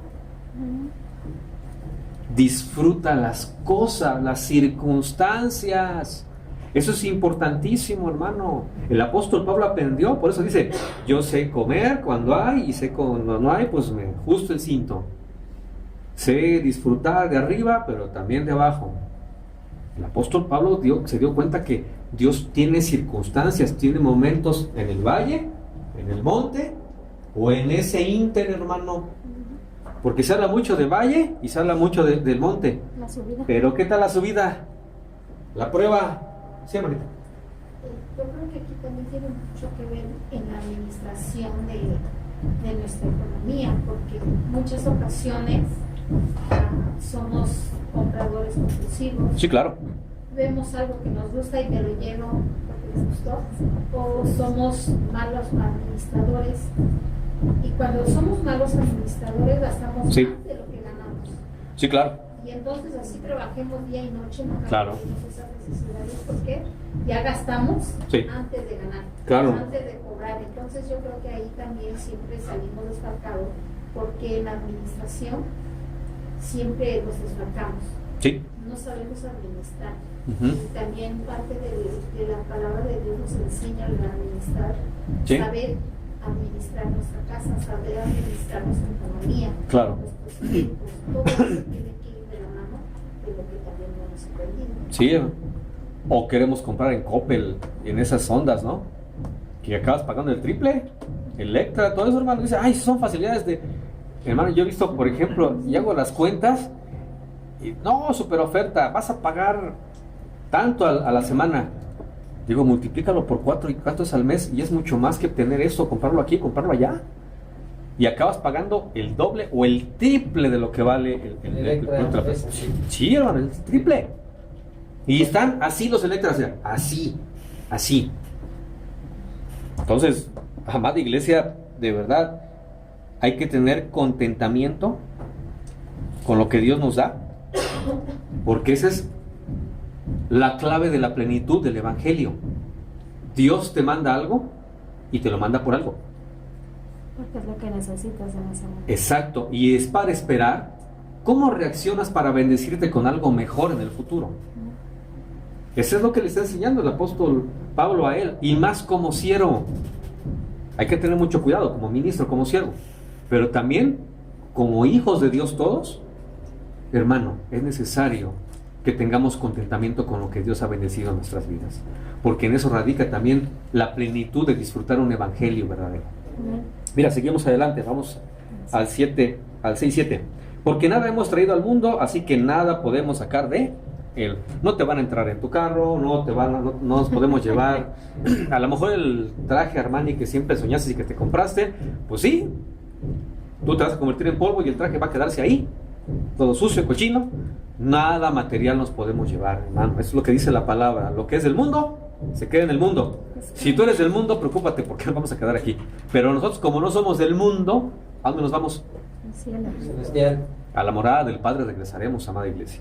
Disfruta las cosas, las circunstancias. Eso es importantísimo, hermano. El apóstol Pablo aprendió, por eso dice, yo sé comer cuando hay y sé cuando no hay, pues me ajusto el cinto. Sé disfrutar de arriba, pero también de abajo. El apóstol Pablo se dio cuenta que Dios tiene circunstancias, tiene momentos en el valle, en el monte o en ese ínter, hermano. Porque se habla mucho de valle y se habla mucho del monte. La subida. Pero ¿qué tal la subida? La prueba. Sí, hermanita. Yo creo que aquí también tiene mucho que ver en la administración de nuestra economía, porque en muchas ocasiones somos compradores compulsivos. Sí, claro. Vemos algo que nos gusta y me lo lleno porque les gustó. O somos malos administradores. Y cuando somos malos administradores gastamos más de lo que ganamos. Sí, claro. Y entonces así trabajemos día y noche, no claro. Esas necesidades, porque ya gastamos antes de ganar, claro. Antes de cobrar. Entonces yo creo que ahí también siempre salimos desfalcados, porque en la administración siempre nos desfalcamos. Sí. No sabemos administrar. Y también parte de la palabra de Dios nos enseña a administrar, saber administrar nuestra casa, saber administrar nuestra economía, claro. nuestros tiempos, todo eso tiene que ir de la mano de lo que también hemos aprendido. Sí, o queremos comprar en Coppel, en esas ondas, ¿no? Que acabas pagando el triple, Electra, todo eso, hermano. Dice, ay, son facilidades de... Hermano, yo he visto, por ejemplo, y hago las cuentas, y no, super oferta, vas a pagar tanto a la semana. Digo, multiplícalo por 4 y cuánto es al mes, y es mucho más que obtener eso, comprarlo aquí, comprarlo allá. Y acabas pagando el doble o el triple de lo que vale el Electra. Sí, hermano, el triple. Y están así los Electras, así. Entonces, amada iglesia, de verdad, hay que tener contentamiento con lo que Dios nos da, porque esa es la clave de la plenitud del Evangelio. Dios te manda algo y te lo manda por algo. Porque es lo que necesitas en ese momento. Exacto, y es para esperar cómo reaccionas para bendecirte con algo mejor en el futuro. Eso es lo que le está enseñando el apóstol Pablo a él, y más como siervo. Hay que tener mucho cuidado como ministro, como siervo, pero también como hijos de Dios todos, hermano, es necesario que tengamos contentamiento con lo que Dios ha bendecido en nuestras vidas, porque en eso radica también la plenitud de disfrutar un evangelio verdadero. Mira, seguimos adelante, vamos al 6:7. Porque nada hemos traído al mundo, así que nada podemos sacar de él. No te van a entrar en tu carro, no nos podemos llevar a lo mejor el traje Armani que siempre soñaste y que te compraste, pues sí, tú te vas a convertir en polvo y el traje va a quedarse ahí, todo sucio, cochino, Nada material nos podemos llevar, hermano. Eso es lo que dice la palabra. Lo que es del mundo, se queda en el mundo. Si tú eres del mundo, preocúpate porque nos vamos a quedar aquí. Pero nosotros, como no somos del mundo, ¿a dónde nos vamos? Celestial. A la morada del Padre regresaremos, amada iglesia.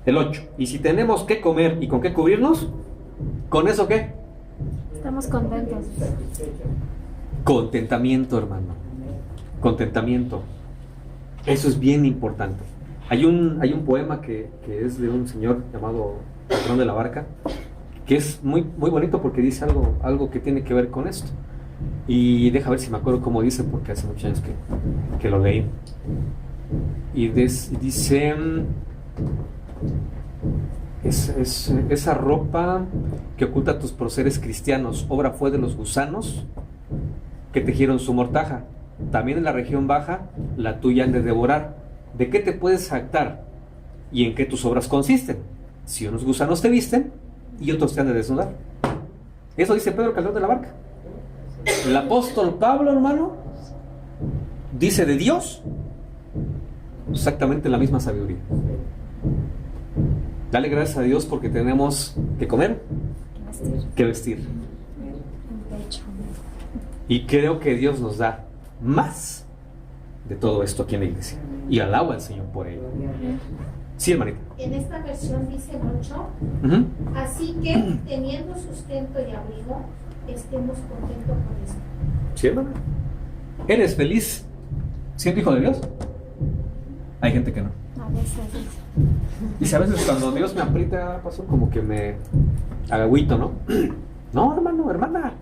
El 8. Y si tenemos que comer y con qué cubrirnos, ¿con eso qué? Estamos contentos. Contentamiento, hermano. Contentamiento. Eso es bien importante. Hay un poema que es de un señor llamado Patrón de la Barca, que es muy, muy bonito porque dice algo que tiene que ver con esto. Y deja ver si me acuerdo cómo dice, porque hace muchos años que lo leí. Y dice: esa ropa que oculta tus próceres cristianos, obra fue de los gusanos que tejieron su mortaja. También en la región baja la tuya han de devorar. ¿De qué te puedes jactar? ¿Y en qué tus obras consisten? Si unos gusanos te visten y otros te han de desnudar. Eso dice Pedro Calderón de la Barca. El apóstol Pablo, hermano, dice de Dios exactamente la misma sabiduría. Dale gracias a Dios porque tenemos que comer, que vestir. Y creo que Dios nos da más de todo esto aquí en la iglesia. Y alabo al Señor por ello. Sí, hermanita. En esta versión dice el 8. Así que, teniendo sustento y abrigo, estemos contentos con eso. Sí, hermana. ¿Eres feliz siendo hijo de Dios? Hay gente que no. A veces. Y si a veces cuando Dios me aprieta, paso como que me agüito, ¿no? No, hermano, hermana.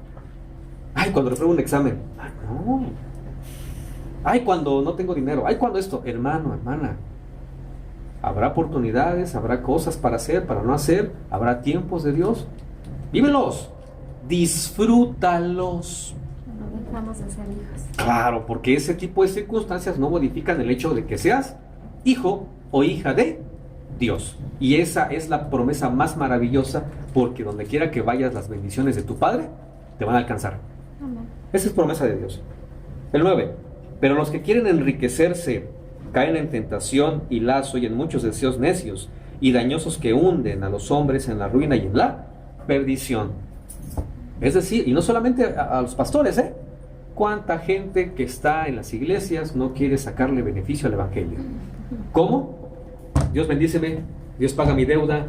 Ay, cuando repruebo un examen. Ay, no. Ay, cuando no tengo dinero. Ay, cuando esto. Hermano, hermana. Habrá oportunidades, habrá cosas para hacer, para no hacer. Habrá tiempos de Dios. Vívelos. Disfrútalos. No dejamos de ser hijos. Claro, porque ese tipo de circunstancias no modifican el hecho de que seas hijo o hija de Dios. Y esa es la promesa más maravillosa, porque donde quiera que vayas, las bendiciones de tu Padre te van a alcanzar. Amén. Esa es promesa de Dios. El 9. Pero los que quieren enriquecerse caen en tentación y lazo y en muchos deseos necios y dañosos que hunden a los hombres en la ruina y en la perdición. Es decir, y no solamente a los pastores, ¿cuánta gente que está en las iglesias no quiere sacarle beneficio al evangelio? ¿Cómo? Dios bendíceme, Dios paga mi deuda,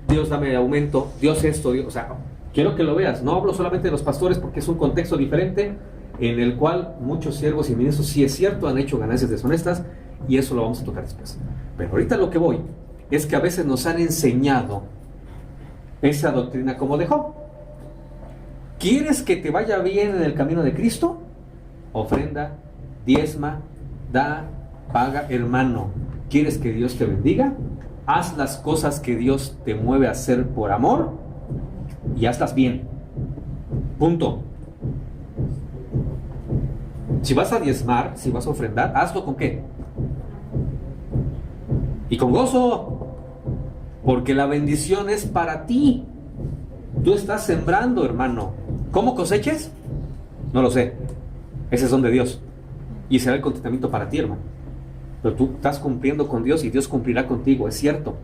Dios dame aumento, Dios esto, Dios, o sea, quiero que lo veas. No hablo solamente de los pastores porque es un contexto diferente en el cual muchos siervos y ministros, sí es cierto, han hecho ganancias deshonestas, y eso lo vamos a tocar después. Pero ahorita lo que voy es que a veces nos han enseñado esa doctrina como de Job. ¿Quieres que te vaya bien en el camino de Cristo? Ofrenda, diezma, da, paga, hermano. ¿Quieres que Dios te bendiga? Haz las cosas que Dios te mueve a hacer por amor y hazlas bien. Punto. Si vas a diezmar, si vas a ofrendar, hazlo ¿con qué? Y con gozo, porque la bendición es para ti. Tú estás sembrando, hermano. ¿Cómo coseches? No lo sé. Ese es don de Dios. Y será el contentamiento para ti, hermano. Pero tú estás cumpliendo con Dios y Dios cumplirá contigo, es cierto.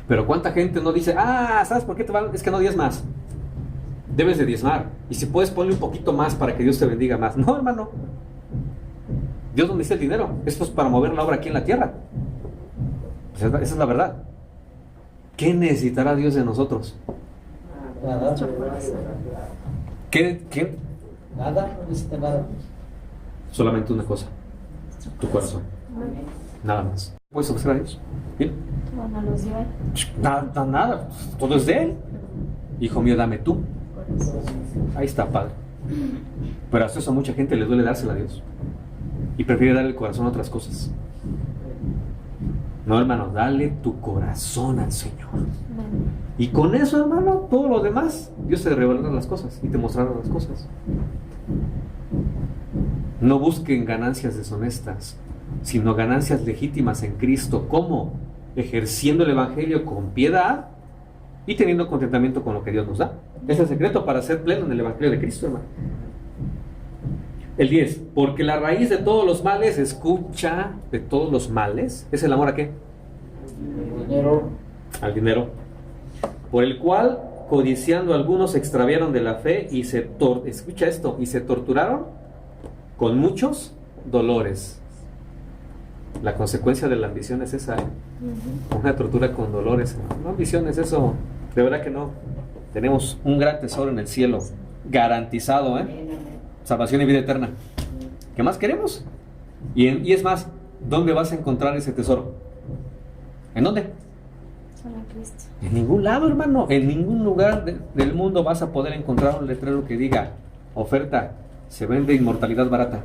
Pero ¿cuánta gente no dice, ¿sabes por qué te van? Es que no diezmas? Debes de diezmar. Y si puedes, ponle un poquito más para que Dios te bendiga más. No, hermano. Dios no dice el dinero. Esto es para mover la obra aquí en la tierra. Esa es la verdad. ¿Qué necesitará Dios de nosotros? Nada. ¿Qué? Nada, no necesita nada. Solamente una cosa. Tu corazón. Nada más. ¿Puedes ofrecer a Dios? ¿Bien? Bueno, los dio él. Nada. Todo es de Él. Hijo mío, dame tú. Ahí está, Padre. Pero a eso a mucha gente le duele dársela a Dios. Y prefiere darle el corazón a otras cosas. No, hermano, dale tu corazón al Señor. Y con eso, hermano, todo lo demás, Dios te revelará las cosas y te mostrará las cosas. No busquen ganancias deshonestas, sino ganancias legítimas en Cristo. ¿Cómo? Ejerciendo el Evangelio con piedad y teniendo contentamiento con lo que Dios nos da. Es el secreto para ser pleno en el Evangelio de Cristo, hermano. El 10. Porque la raíz de todos los males, escucha, de todos los males, ¿es el amor a qué? al dinero, por el cual, codiciando algunos, se extraviaron de la fe y escucha esto, y se torturaron con muchos dolores. La consecuencia de la ambición es esa, ¿eh? Una tortura con dolores. No, ambición es eso, de verdad que no. Tenemos un gran tesoro en el cielo, garantizado, salvación y vida eterna. ¿Qué más queremos? Y es más, ¿dónde vas a encontrar ese tesoro? ¿En dónde? Solo en Cristo. En ningún lado, hermano. En ningún lugar del mundo vas a poder encontrar un letrero que diga: oferta, se vende inmortalidad barata.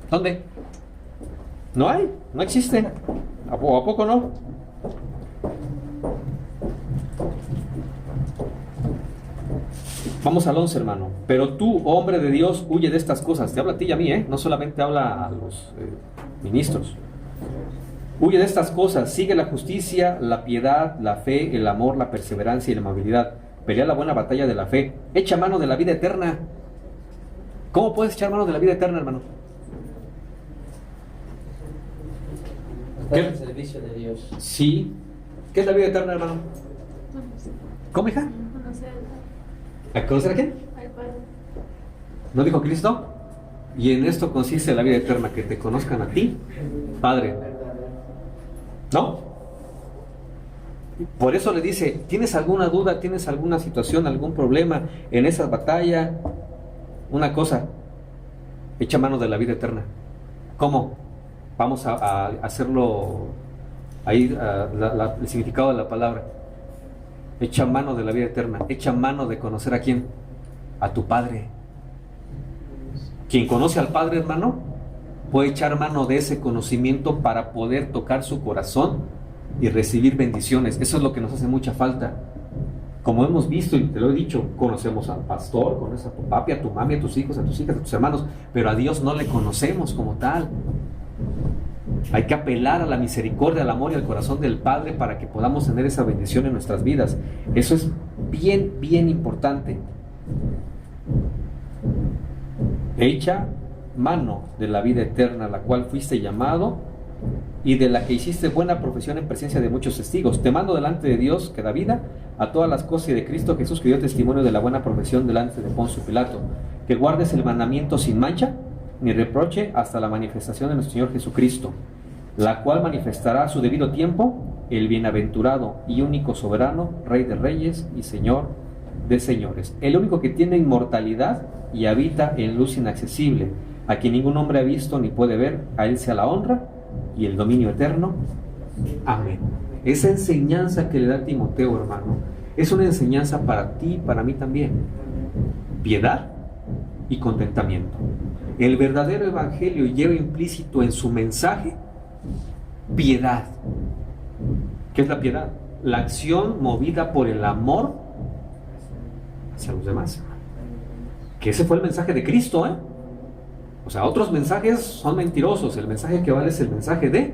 ¿Dónde? No hay, no existe. ¿A poco no? Vamos al 11, hermano. Pero tú, hombre de Dios, huye de estas cosas. Te habla a ti y a mí, no solamente habla a los ministros. Huye de estas cosas, sigue la justicia, la piedad, la fe, el amor, la perseverancia y la amabilidad. Pelea la buena batalla de la fe. Echa mano de la vida eterna. ¿Cómo puedes echar mano de la vida eterna, hermano? Estar en servicio de Dios. Sí. ¿Qué es la vida eterna, hermano? ¿Cómo, hija? ¿A conocer a quién? ¿No dijo Cristo? Y en esto consiste la vida eterna, que te conozcan a ti, Padre. ¿No? Por eso le dice: ¿tienes alguna duda? ¿Tienes alguna situación, algún problema en esa batalla? Una cosa, echa mano de la vida eterna. ¿Cómo? Vamos a hacerlo ahí, el significado de la palabra. Echa mano de la vida eterna. Echa mano de conocer a quién. A tu Padre. Quien conoce al Padre, hermano, puede echar mano de ese conocimiento para poder tocar su corazón y recibir bendiciones. Eso es lo que nos hace mucha falta. Como hemos visto y te lo he dicho, conocemos al pastor, conoces a tu papi, a tu mami, a tus hijos, a tus hijas, a tus hermanos, pero a Dios no le conocemos como tal. Hay que apelar a la misericordia, al amor y al corazón del Padre para que podamos tener esa bendición en nuestras vidas. Eso es bien, bien importante. Echa mano de la vida eterna, a la cual fuiste llamado y de la que hiciste buena profesión en presencia de muchos testigos. Te mando delante de Dios, que da vida a todas las cosas, y de Cristo Jesús, que dio testimonio de la buena profesión delante de Poncio Pilato, que guardes el mandamiento sin mancha ni reproche hasta la manifestación de nuestro Señor Jesucristo, la cual manifestará a su debido tiempo el bienaventurado y único soberano, Rey de reyes y Señor de señores, el único que tiene inmortalidad y habita en luz inaccesible, a quien ningún hombre ha visto ni puede ver. A él sea la honra y el dominio eterno. Amén. Esa enseñanza que le da Timoteo, hermano, es una enseñanza para ti y para mí también. Piedad y contentamiento. El verdadero evangelio lleva implícito en su mensaje piedad. ¿Qué es la piedad? La acción movida por el amor hacia los demás. Que ese fue el mensaje de Cristo, O sea, otros mensajes son mentirosos. El mensaje que vale es el mensaje de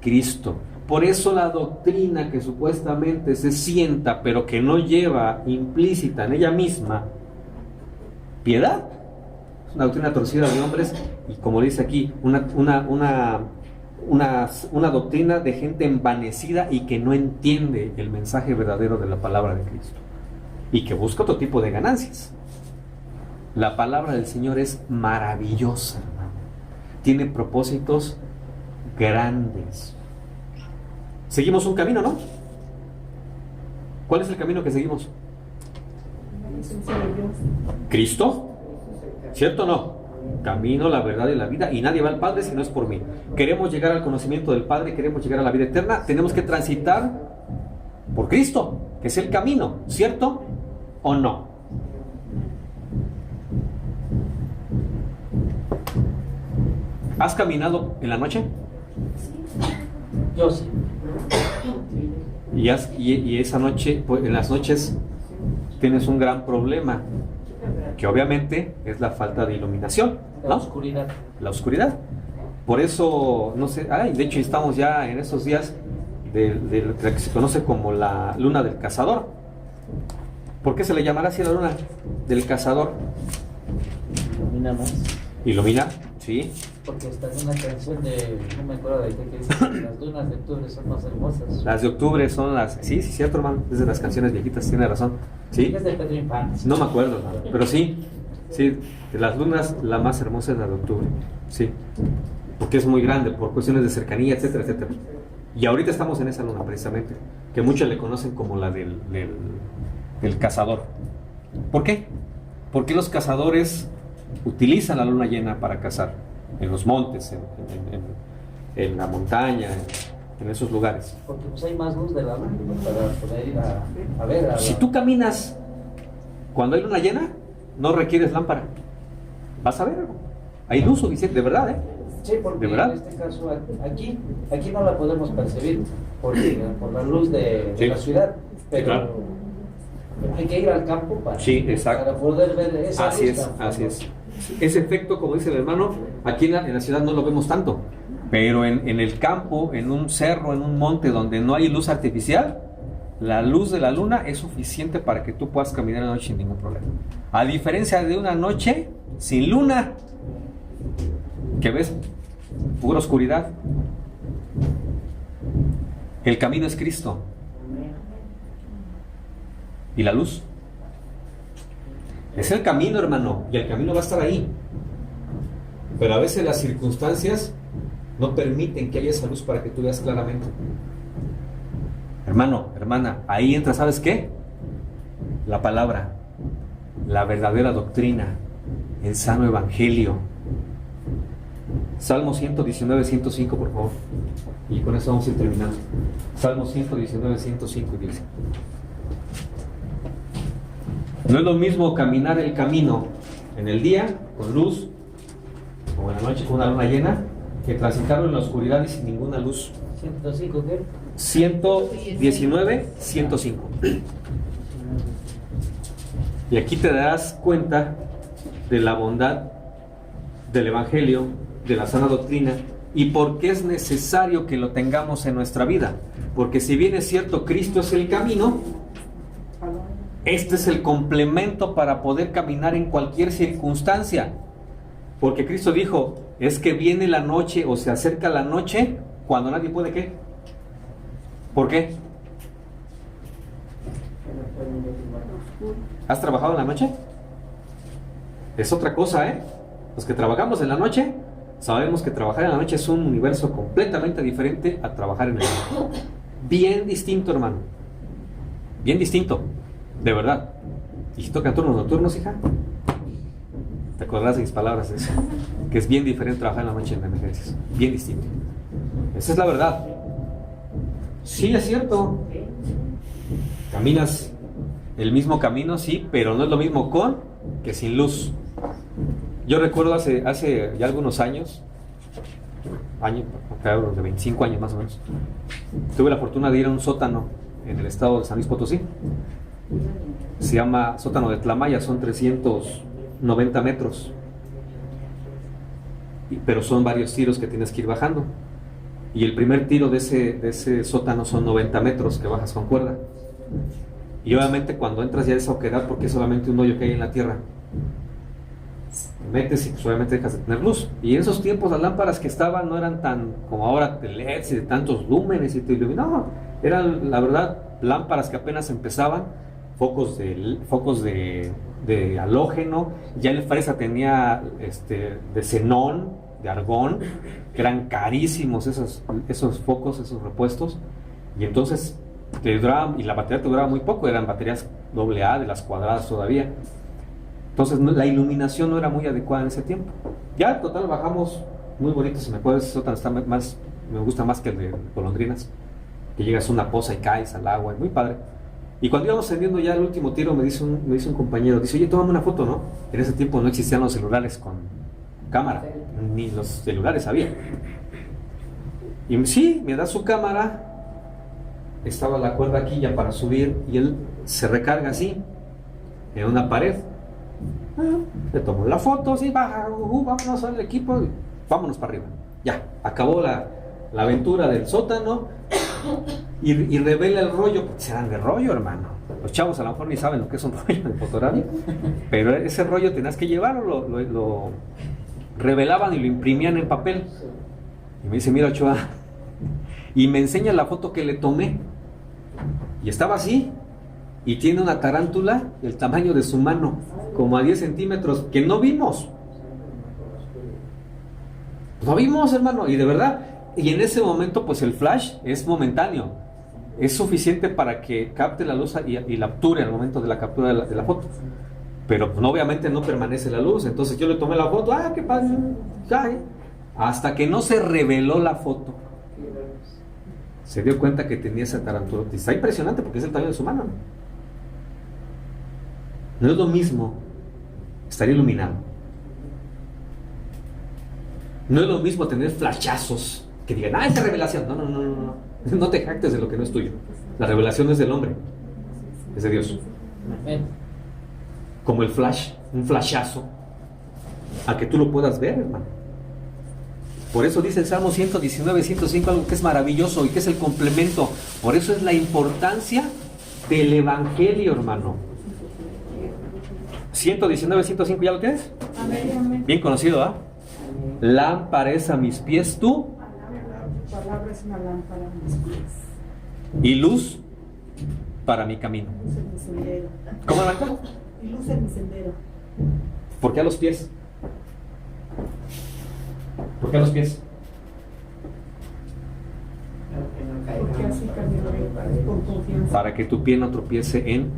Cristo. Por eso la doctrina que supuestamente se sienta, pero que no lleva implícita en ella misma piedad, es una doctrina torcida de hombres, y como dice aquí, una doctrina de gente envanecida y que no entiende el mensaje verdadero de la palabra de Cristo y que busca otro tipo de ganancias. La palabra del Señor es maravillosa, hermano. Tiene propósitos grandes. Seguimos un camino, ¿no? ¿Cuál es el camino que seguimos? Cristo, ¿cierto o no? Camino, la verdad y la vida, y nadie va al Padre si no es por mí. Queremos llegar al conocimiento del Padre, queremos llegar a la vida eterna, tenemos que transitar por Cristo, que es el camino, ¿cierto o no? ¿Has caminado en la noche? Yo sí. Y esa noche, pues, en las noches tienes un gran problema, que obviamente es la falta de iluminación, ¿no? La oscuridad. La oscuridad. Por eso, no sé, de hecho estamos ya en esos días de lo que se conoce como la luna del cazador. ¿Por qué se le llamará así la luna del cazador? Ilumina más. Ilumina, Sí. Porque está en una canción de, no me acuerdo de qué, que dice, las dunas de octubre son más hermosas. Las de octubre son las... Sí, cierto, hermano. Es de las canciones viejitas, tiene razón. Sí. Es de Pedro Infante. No me acuerdo, pero sí. Sí, de las lunas, la más hermosa es la de octubre. Sí. Porque es muy grande, por cuestiones de cercanía, etcétera, etcétera. Y ahorita estamos en esa luna, precisamente. Que muchos le conocen como la del cazador. ¿Por qué? Porque los cazadores utilizan la luna llena para cazar. En los montes, en la montaña, en esos lugares. Porque pues hay más luz de la luna para poder ir a ver. Si tú caminas cuando hay luna llena, no requieres lámpara. Vas a ver, hay luz suficiente, de verdad, ¿eh? Sí, porque ¿de verdad? En este caso aquí no la podemos percibir por la luz de Sí. la ciudad, pero Claro. hay que ir al campo para poder ver esa Así luz. así es. Ese efecto, como dice el hermano, aquí en la ciudad no lo vemos tanto, pero en el campo, en un cerro, en un monte donde no hay luz artificial, la luz de la luna es suficiente para que tú puedas caminar en la noche sin ningún problema. A diferencia de una noche sin luna, que ves pura oscuridad. El camino es Cristo. ¿Y la luz? Es el camino, hermano, y el camino va a estar ahí. Pero a veces las circunstancias no permiten que haya esa luz para que tú veas claramente. Hermano, hermana, ahí entra, ¿sabes qué? La palabra, la verdadera doctrina, el sano evangelio. Salmo 119, 105, por favor. Y con eso vamos a ir terminando. Salmo 119, 105 dice: no es lo mismo caminar el camino en el día, con luz, o en la noche con una luna llena, que transitarlo en la oscuridad y sin ninguna luz. 105, ¿qué? 119, 105. Y aquí te darás cuenta de la bondad del Evangelio, de la sana doctrina, y por qué es necesario que lo tengamos en nuestra vida. Porque si bien es cierto, Cristo es el camino, este es el complemento para poder caminar en cualquier circunstancia. Porque Cristo dijo, es que viene la noche o se acerca la noche cuando nadie puede, ¿qué? ¿Por qué? ¿Has trabajado en la noche? Es otra cosa, ¿eh? Los que trabajamos en la noche, sabemos que trabajar en la noche es un universo completamente diferente a trabajar en el día. Bien distinto, hermano. Bien distinto, de verdad. ¿Y si tocan turnos nocturnos, hija? ¿Te acordarás de mis palabras de eso? Que es bien diferente trabajar en la noche en emergencias. Bien distinto. Esa es la verdad. Sí, es cierto. Caminas el mismo camino, sí, pero no es lo mismo con que sin luz. Yo recuerdo hace ya algunos años, de 25 años más o menos, tuve la fortuna de ir a un sótano en el estado de San Luis Potosí. Se llama sótano de Tlamaya, son 390 metros. Pero son varios tiros que tienes que ir bajando. Y el primer tiro de ese sótano son 90 metros que bajas con cuerda. Y obviamente cuando entras ya a esa oquedad, porque es solamente un hoyo que hay en la tierra, metes y pues obviamente dejas de tener luz. Y en esos tiempos las lámparas que estaban no eran tan como ahora de LEDs y de tantos lúmenes y te iluminaban. Eran, la verdad, lámparas que apenas empezaban, focos de halógeno. Ya el fresa tenía de xenón, de argón, que eran carísimos esos focos, esos repuestos. Y entonces te duraba, y la batería te duraba muy poco, eran baterías AA de las cuadradas todavía. Entonces la iluminación no era muy adecuada en ese tiempo. Ya total bajamos muy bonito, si me acuerdas, ese sótano está más, me gusta más que el de Golondrinas, que llegas a una poza y caes al agua, muy padre. Y cuando íbamos ascendiendo ya el último tiro, me dice un compañero, dice, oye, tómame una foto, ¿no? En ese tiempo no existían los celulares con cámara, ni los celulares había. Y sí, me da su cámara, estaba la cuerda aquí ya para subir, y él se recarga así, en una pared. Le tomo la foto, sí, baja, vámonos al equipo, vámonos para arriba. Ya, acabó la aventura del sótano y revela el rollo, porque serán de rollo, hermano. Los chavos a lo mejor ni saben lo que es un rollo de fotografía, pero ese rollo tenías que llevarlo, revelaban y lo imprimían en papel. Y me dice, mira, Ochoa, y me enseña la foto que le tomé. Y estaba así, y tiene una tarántula del tamaño de su mano, como a 10 centímetros, que no vimos. No vimos, hermano, y de verdad, y en ese momento, pues el flash es momentáneo, es suficiente para que capte la luz y la obture al momento de la captura de la foto. Pero pues, obviamente no permanece la luz, entonces yo le tomé la foto, qué padre, hasta que no se reveló la foto, se dio cuenta que tenía esa tarántula. Está impresionante porque es el tamaño de su mano. No es lo mismo estar iluminado. No es lo mismo tener flashazos que digan, esa revelación. No. No te jactes de lo que no es tuyo. La revelación es del hombre, es de Dios. Como el flash, un flashazo, a que tú lo puedas ver, hermano. Por eso dice el Salmo 119, 105 algo que es maravilloso y que es el complemento. Por eso es la importancia del Evangelio, hermano. 119, 105, ¿ya lo tienes? Amén. Bien conocido, ¿ah? Lámpara es a mis pies tú. Tu palabra es una lámpara a mis pies. Y luz para mi camino. Luz en mi sendero. ¿Cómo, hermano? Y luz en mi sendero. ¿Por qué a los pies? ¿Por qué a los pies? Porque así caminaré con confianza. Para que tu pie no tropiece en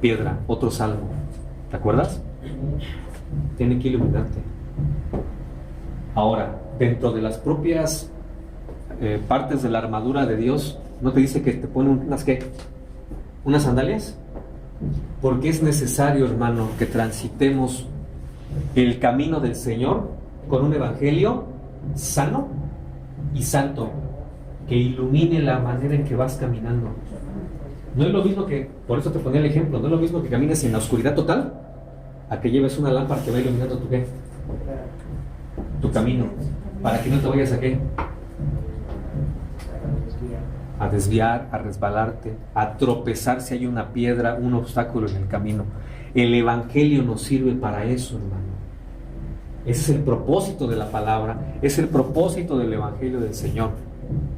piedra. Otro salmo. ¿Te acuerdas? Tiene que iluminarte. Ahora, dentro de las propias partes de la armadura de Dios, ¿no te dice que te pone unas qué? ¿Unas sandalias? Porque es necesario, hermano, que transitemos el camino del Señor con un evangelio sano y santo, que ilumine la manera en que vas caminando. No es lo mismo que, por eso te ponía el ejemplo, no es lo mismo que camines en la oscuridad total a que lleves una lámpara que va iluminando tu qué, tu camino, para que no te vayas a qué, a desviar, a resbalarte, a tropezar si hay una piedra, un obstáculo en el camino. El evangelio nos sirve para eso, hermano. Ese es el propósito de la palabra, es el propósito del evangelio del Señor,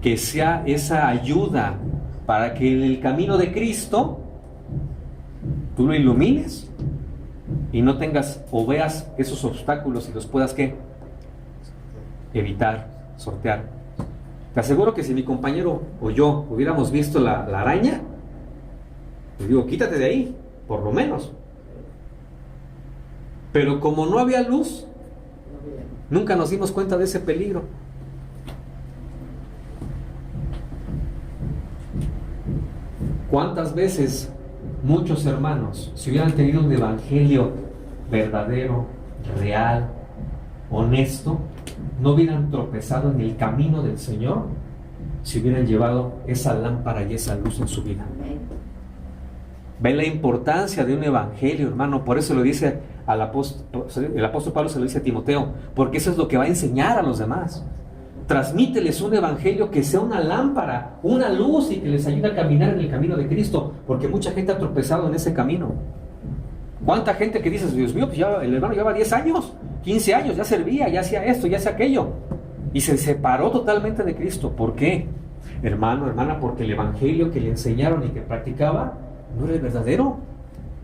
que sea esa ayuda para que en el camino de Cristo tú lo ilumines y no tengas o veas esos obstáculos y los puedas ¿qué? Evitar, sortear. Te aseguro que si mi compañero o yo hubiéramos visto la araña, le digo, quítate de ahí, por lo menos. Pero como no había luz, nunca nos dimos cuenta de ese peligro. ¿Cuántas veces muchos hermanos, si hubieran tenido un evangelio verdadero, real, honesto, no hubieran tropezado en el camino del Señor si hubieran llevado esa lámpara y esa luz en su vida? Ven la importancia de un evangelio, hermano. Por eso lo dice el apóstol Pablo, se lo dice a Timoteo, porque eso es lo que va a enseñar a los demás. Transmíteles un evangelio que sea una lámpara, una luz y que les ayude a caminar en el camino de Cristo, porque mucha gente ha tropezado en ese camino. ¿Cuánta gente que dices, Dios mío, pues ya el hermano lleva 10 años, 15 años, ya servía, ya hacía esto, ya hacía aquello, y se separó totalmente de Cristo? ¿Por qué? Hermano, hermana, porque el evangelio que le enseñaron y que practicaba no era el verdadero.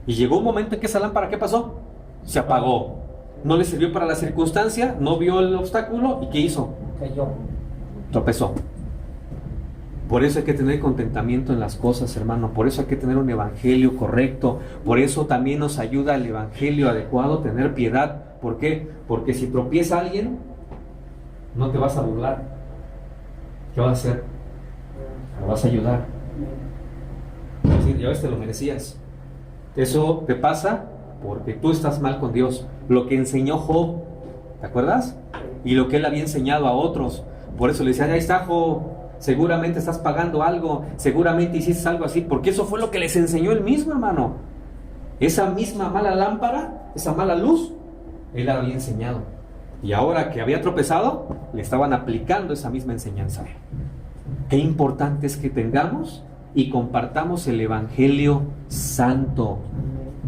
Y llegó un momento en que esa lámpara, ¿qué pasó? Se apagó. No le sirvió para la circunstancia, no vio el obstáculo, ¿y qué hizo? Cayó. Tropezó. Por eso hay que tener contentamiento en las cosas, hermano. Por eso hay que tener un evangelio correcto. Por eso también nos ayuda el evangelio adecuado, tener piedad. ¿Por qué? Porque si tropieza alguien, no te vas a burlar. ¿Qué vas a hacer? Lo vas a ayudar. Es decir, ya ves, te lo merecías. Eso te pasa porque tú estás mal con Dios. Lo que enseñó Job, ¿te acuerdas? Y lo que él había enseñado a otros. Por eso le decía, ahí está Job, seguramente estás pagando algo, seguramente hiciste algo así, porque eso fue lo que les enseñó él mismo, hermano. Esa misma mala lámpara, esa mala luz, él la había enseñado. Y ahora que había tropezado, le estaban aplicando esa misma enseñanza. Qué importante es que tengamos y compartamos el evangelio santo,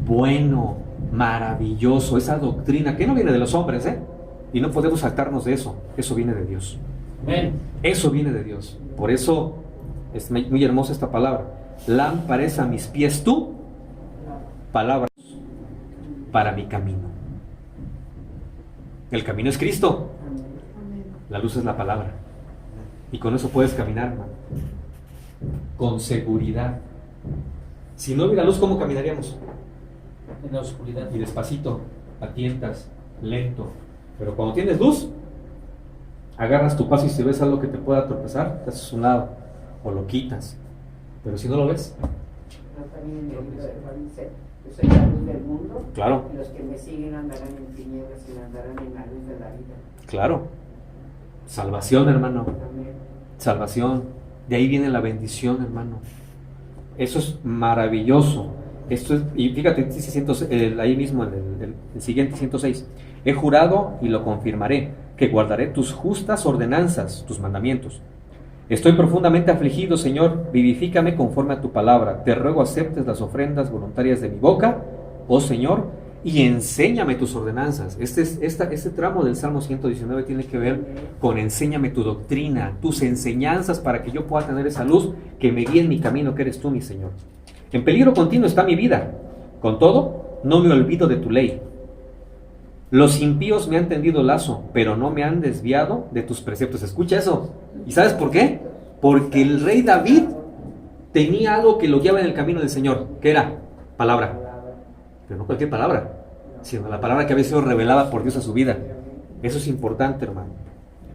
bueno, maravilloso, esa doctrina que no viene de los hombres, Y no podemos saltarnos de eso. Eso viene de Dios. Amén. Eso viene de Dios. Por eso es muy hermosa esta palabra. Lámpara es a mis pies tu palabra para mi camino. El camino es Cristo. La luz es la palabra. Y con eso puedes caminar, hermano. Con seguridad. Si no hubiera luz, ¿cómo caminaríamos? En la oscuridad. Y despacito, a tientas, lento. Pero cuando tienes luz, agarras tu paso y si ves algo que te pueda tropezar, te haces un lado o lo quitas. Pero si no lo ves, No, también en el libro de Juan dice, yo soy la luz del mundo. claro, Y los que me siguen andarán en tinieblas y no andarán en la luz de la vida. claro. Salvación, hermano. Amén. Salvación. De ahí viene la bendición, hermano. Eso es maravilloso. Esto es, y fíjate, dice ahí mismo el siguiente 106. He jurado y lo confirmaré, que guardaré tus justas ordenanzas, tus mandamientos. Estoy profundamente afligido, Señor, vivifícame conforme a tu palabra. Te ruego aceptes las ofrendas voluntarias de mi boca, oh Señor, y enséñame tus ordenanzas. Este tramo del Salmo 119 tiene que ver con enséñame tu doctrina, tus enseñanzas para que yo pueda tener esa luz que me guíe en mi camino, que eres tú, mi Señor. En peligro continuo está mi vida. Con todo, no me olvido de tu ley. Los impíos me han tendido lazo, pero no me han desviado de tus preceptos. Escucha eso. ¿Y sabes por qué? Porque el rey David tenía algo que lo guiaba en el camino del Señor. ¿Qué era? Palabra. Pero no cualquier palabra, sino la palabra que había sido revelada por Dios a su vida. Eso es importante, hermano.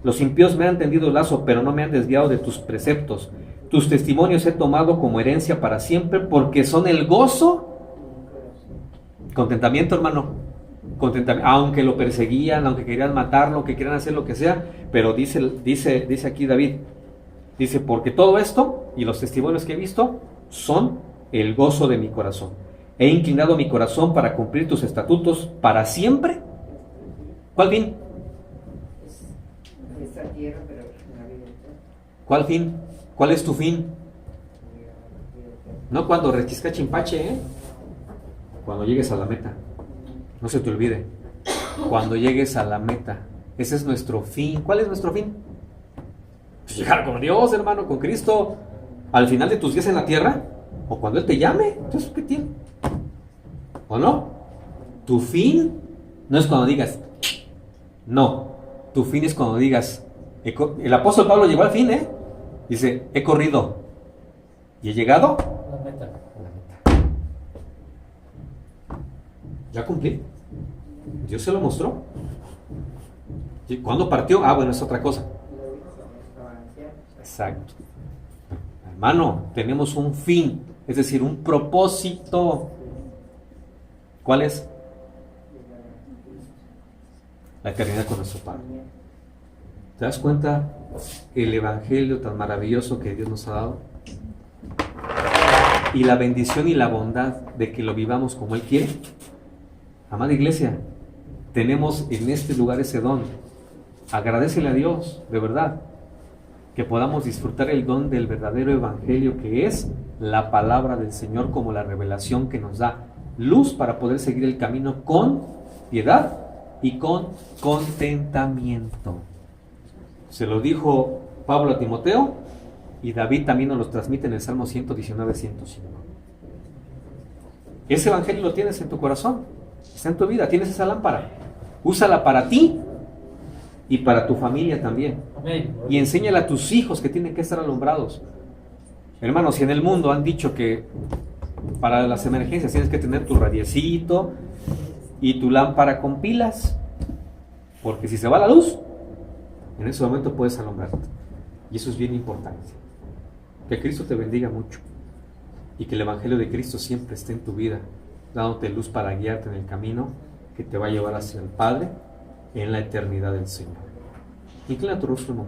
Los impíos me han tendido lazo, pero no me han desviado de tus preceptos. Tus testimonios he tomado como herencia para siempre, porque son el gozo. Contentamiento, hermano. Contentamiento. Aunque lo perseguían, aunque querían matarlo, que querían hacer lo que sea, pero dice aquí David, dice, porque todo esto y los testimonios que he visto son el gozo de mi corazón. He inclinado mi corazón para cumplir tus estatutos para siempre. ¿Cuál fin? Esta tierra, pero en la vida eterna. ¿Cuál fin? ¿Cuál es tu fin? No cuando requisca chimpache, cuando llegues a la meta. No se te olvide. Cuando llegues a la meta. Ese es nuestro fin. ¿Cuál es nuestro fin? Pues llegar con Dios, hermano, con Cristo. Al final de tus días en la tierra. O cuando Él te llame. Entonces, ¿qué tiene? ¿O no? Tu fin no es cuando digas. No. Tu fin es cuando digas. El apóstol Pablo llegó al fin, Dice, he corrido. ¿Y he llegado? La meta. Ya cumplí. Dios se lo mostró. ¿Y cuándo partió? Bueno, es otra cosa. Exacto. Hermano, tenemos un fin, es decir, un propósito. ¿Cuál es? La eternidad con nuestro Padre. ¿Te das cuenta el evangelio tan maravilloso que Dios nos ha dado? Y la bendición y la bondad de que lo vivamos como Él quiere. Amada iglesia, tenemos en este lugar ese don. Agradécele a Dios, de verdad, que podamos disfrutar el don del verdadero evangelio, que es la palabra del Señor, como la revelación que nos da luz para poder seguir el camino con piedad y con contentamiento. Se lo dijo Pablo a Timoteo, y David también nos lo transmite en el Salmo 119, 105. Ese evangelio lo tienes en tu corazón, está en tu vida, tienes esa lámpara. Úsala para ti y para tu familia también. Amén. Y enséñala a tus hijos que tienen que estar alumbrados. Hermanos, si en el mundo han dicho que para las emergencias tienes que tener tu radiecito y tu lámpara con pilas, porque si se va la luz, en ese momento puedes alumbrarte. Y eso es bien importante. Que Cristo te bendiga mucho y que el evangelio de Cristo siempre esté en tu vida, dándote luz para guiarte en el camino que te va a llevar hacia el Padre en la eternidad del Señor. Inclina tu rostro un momento.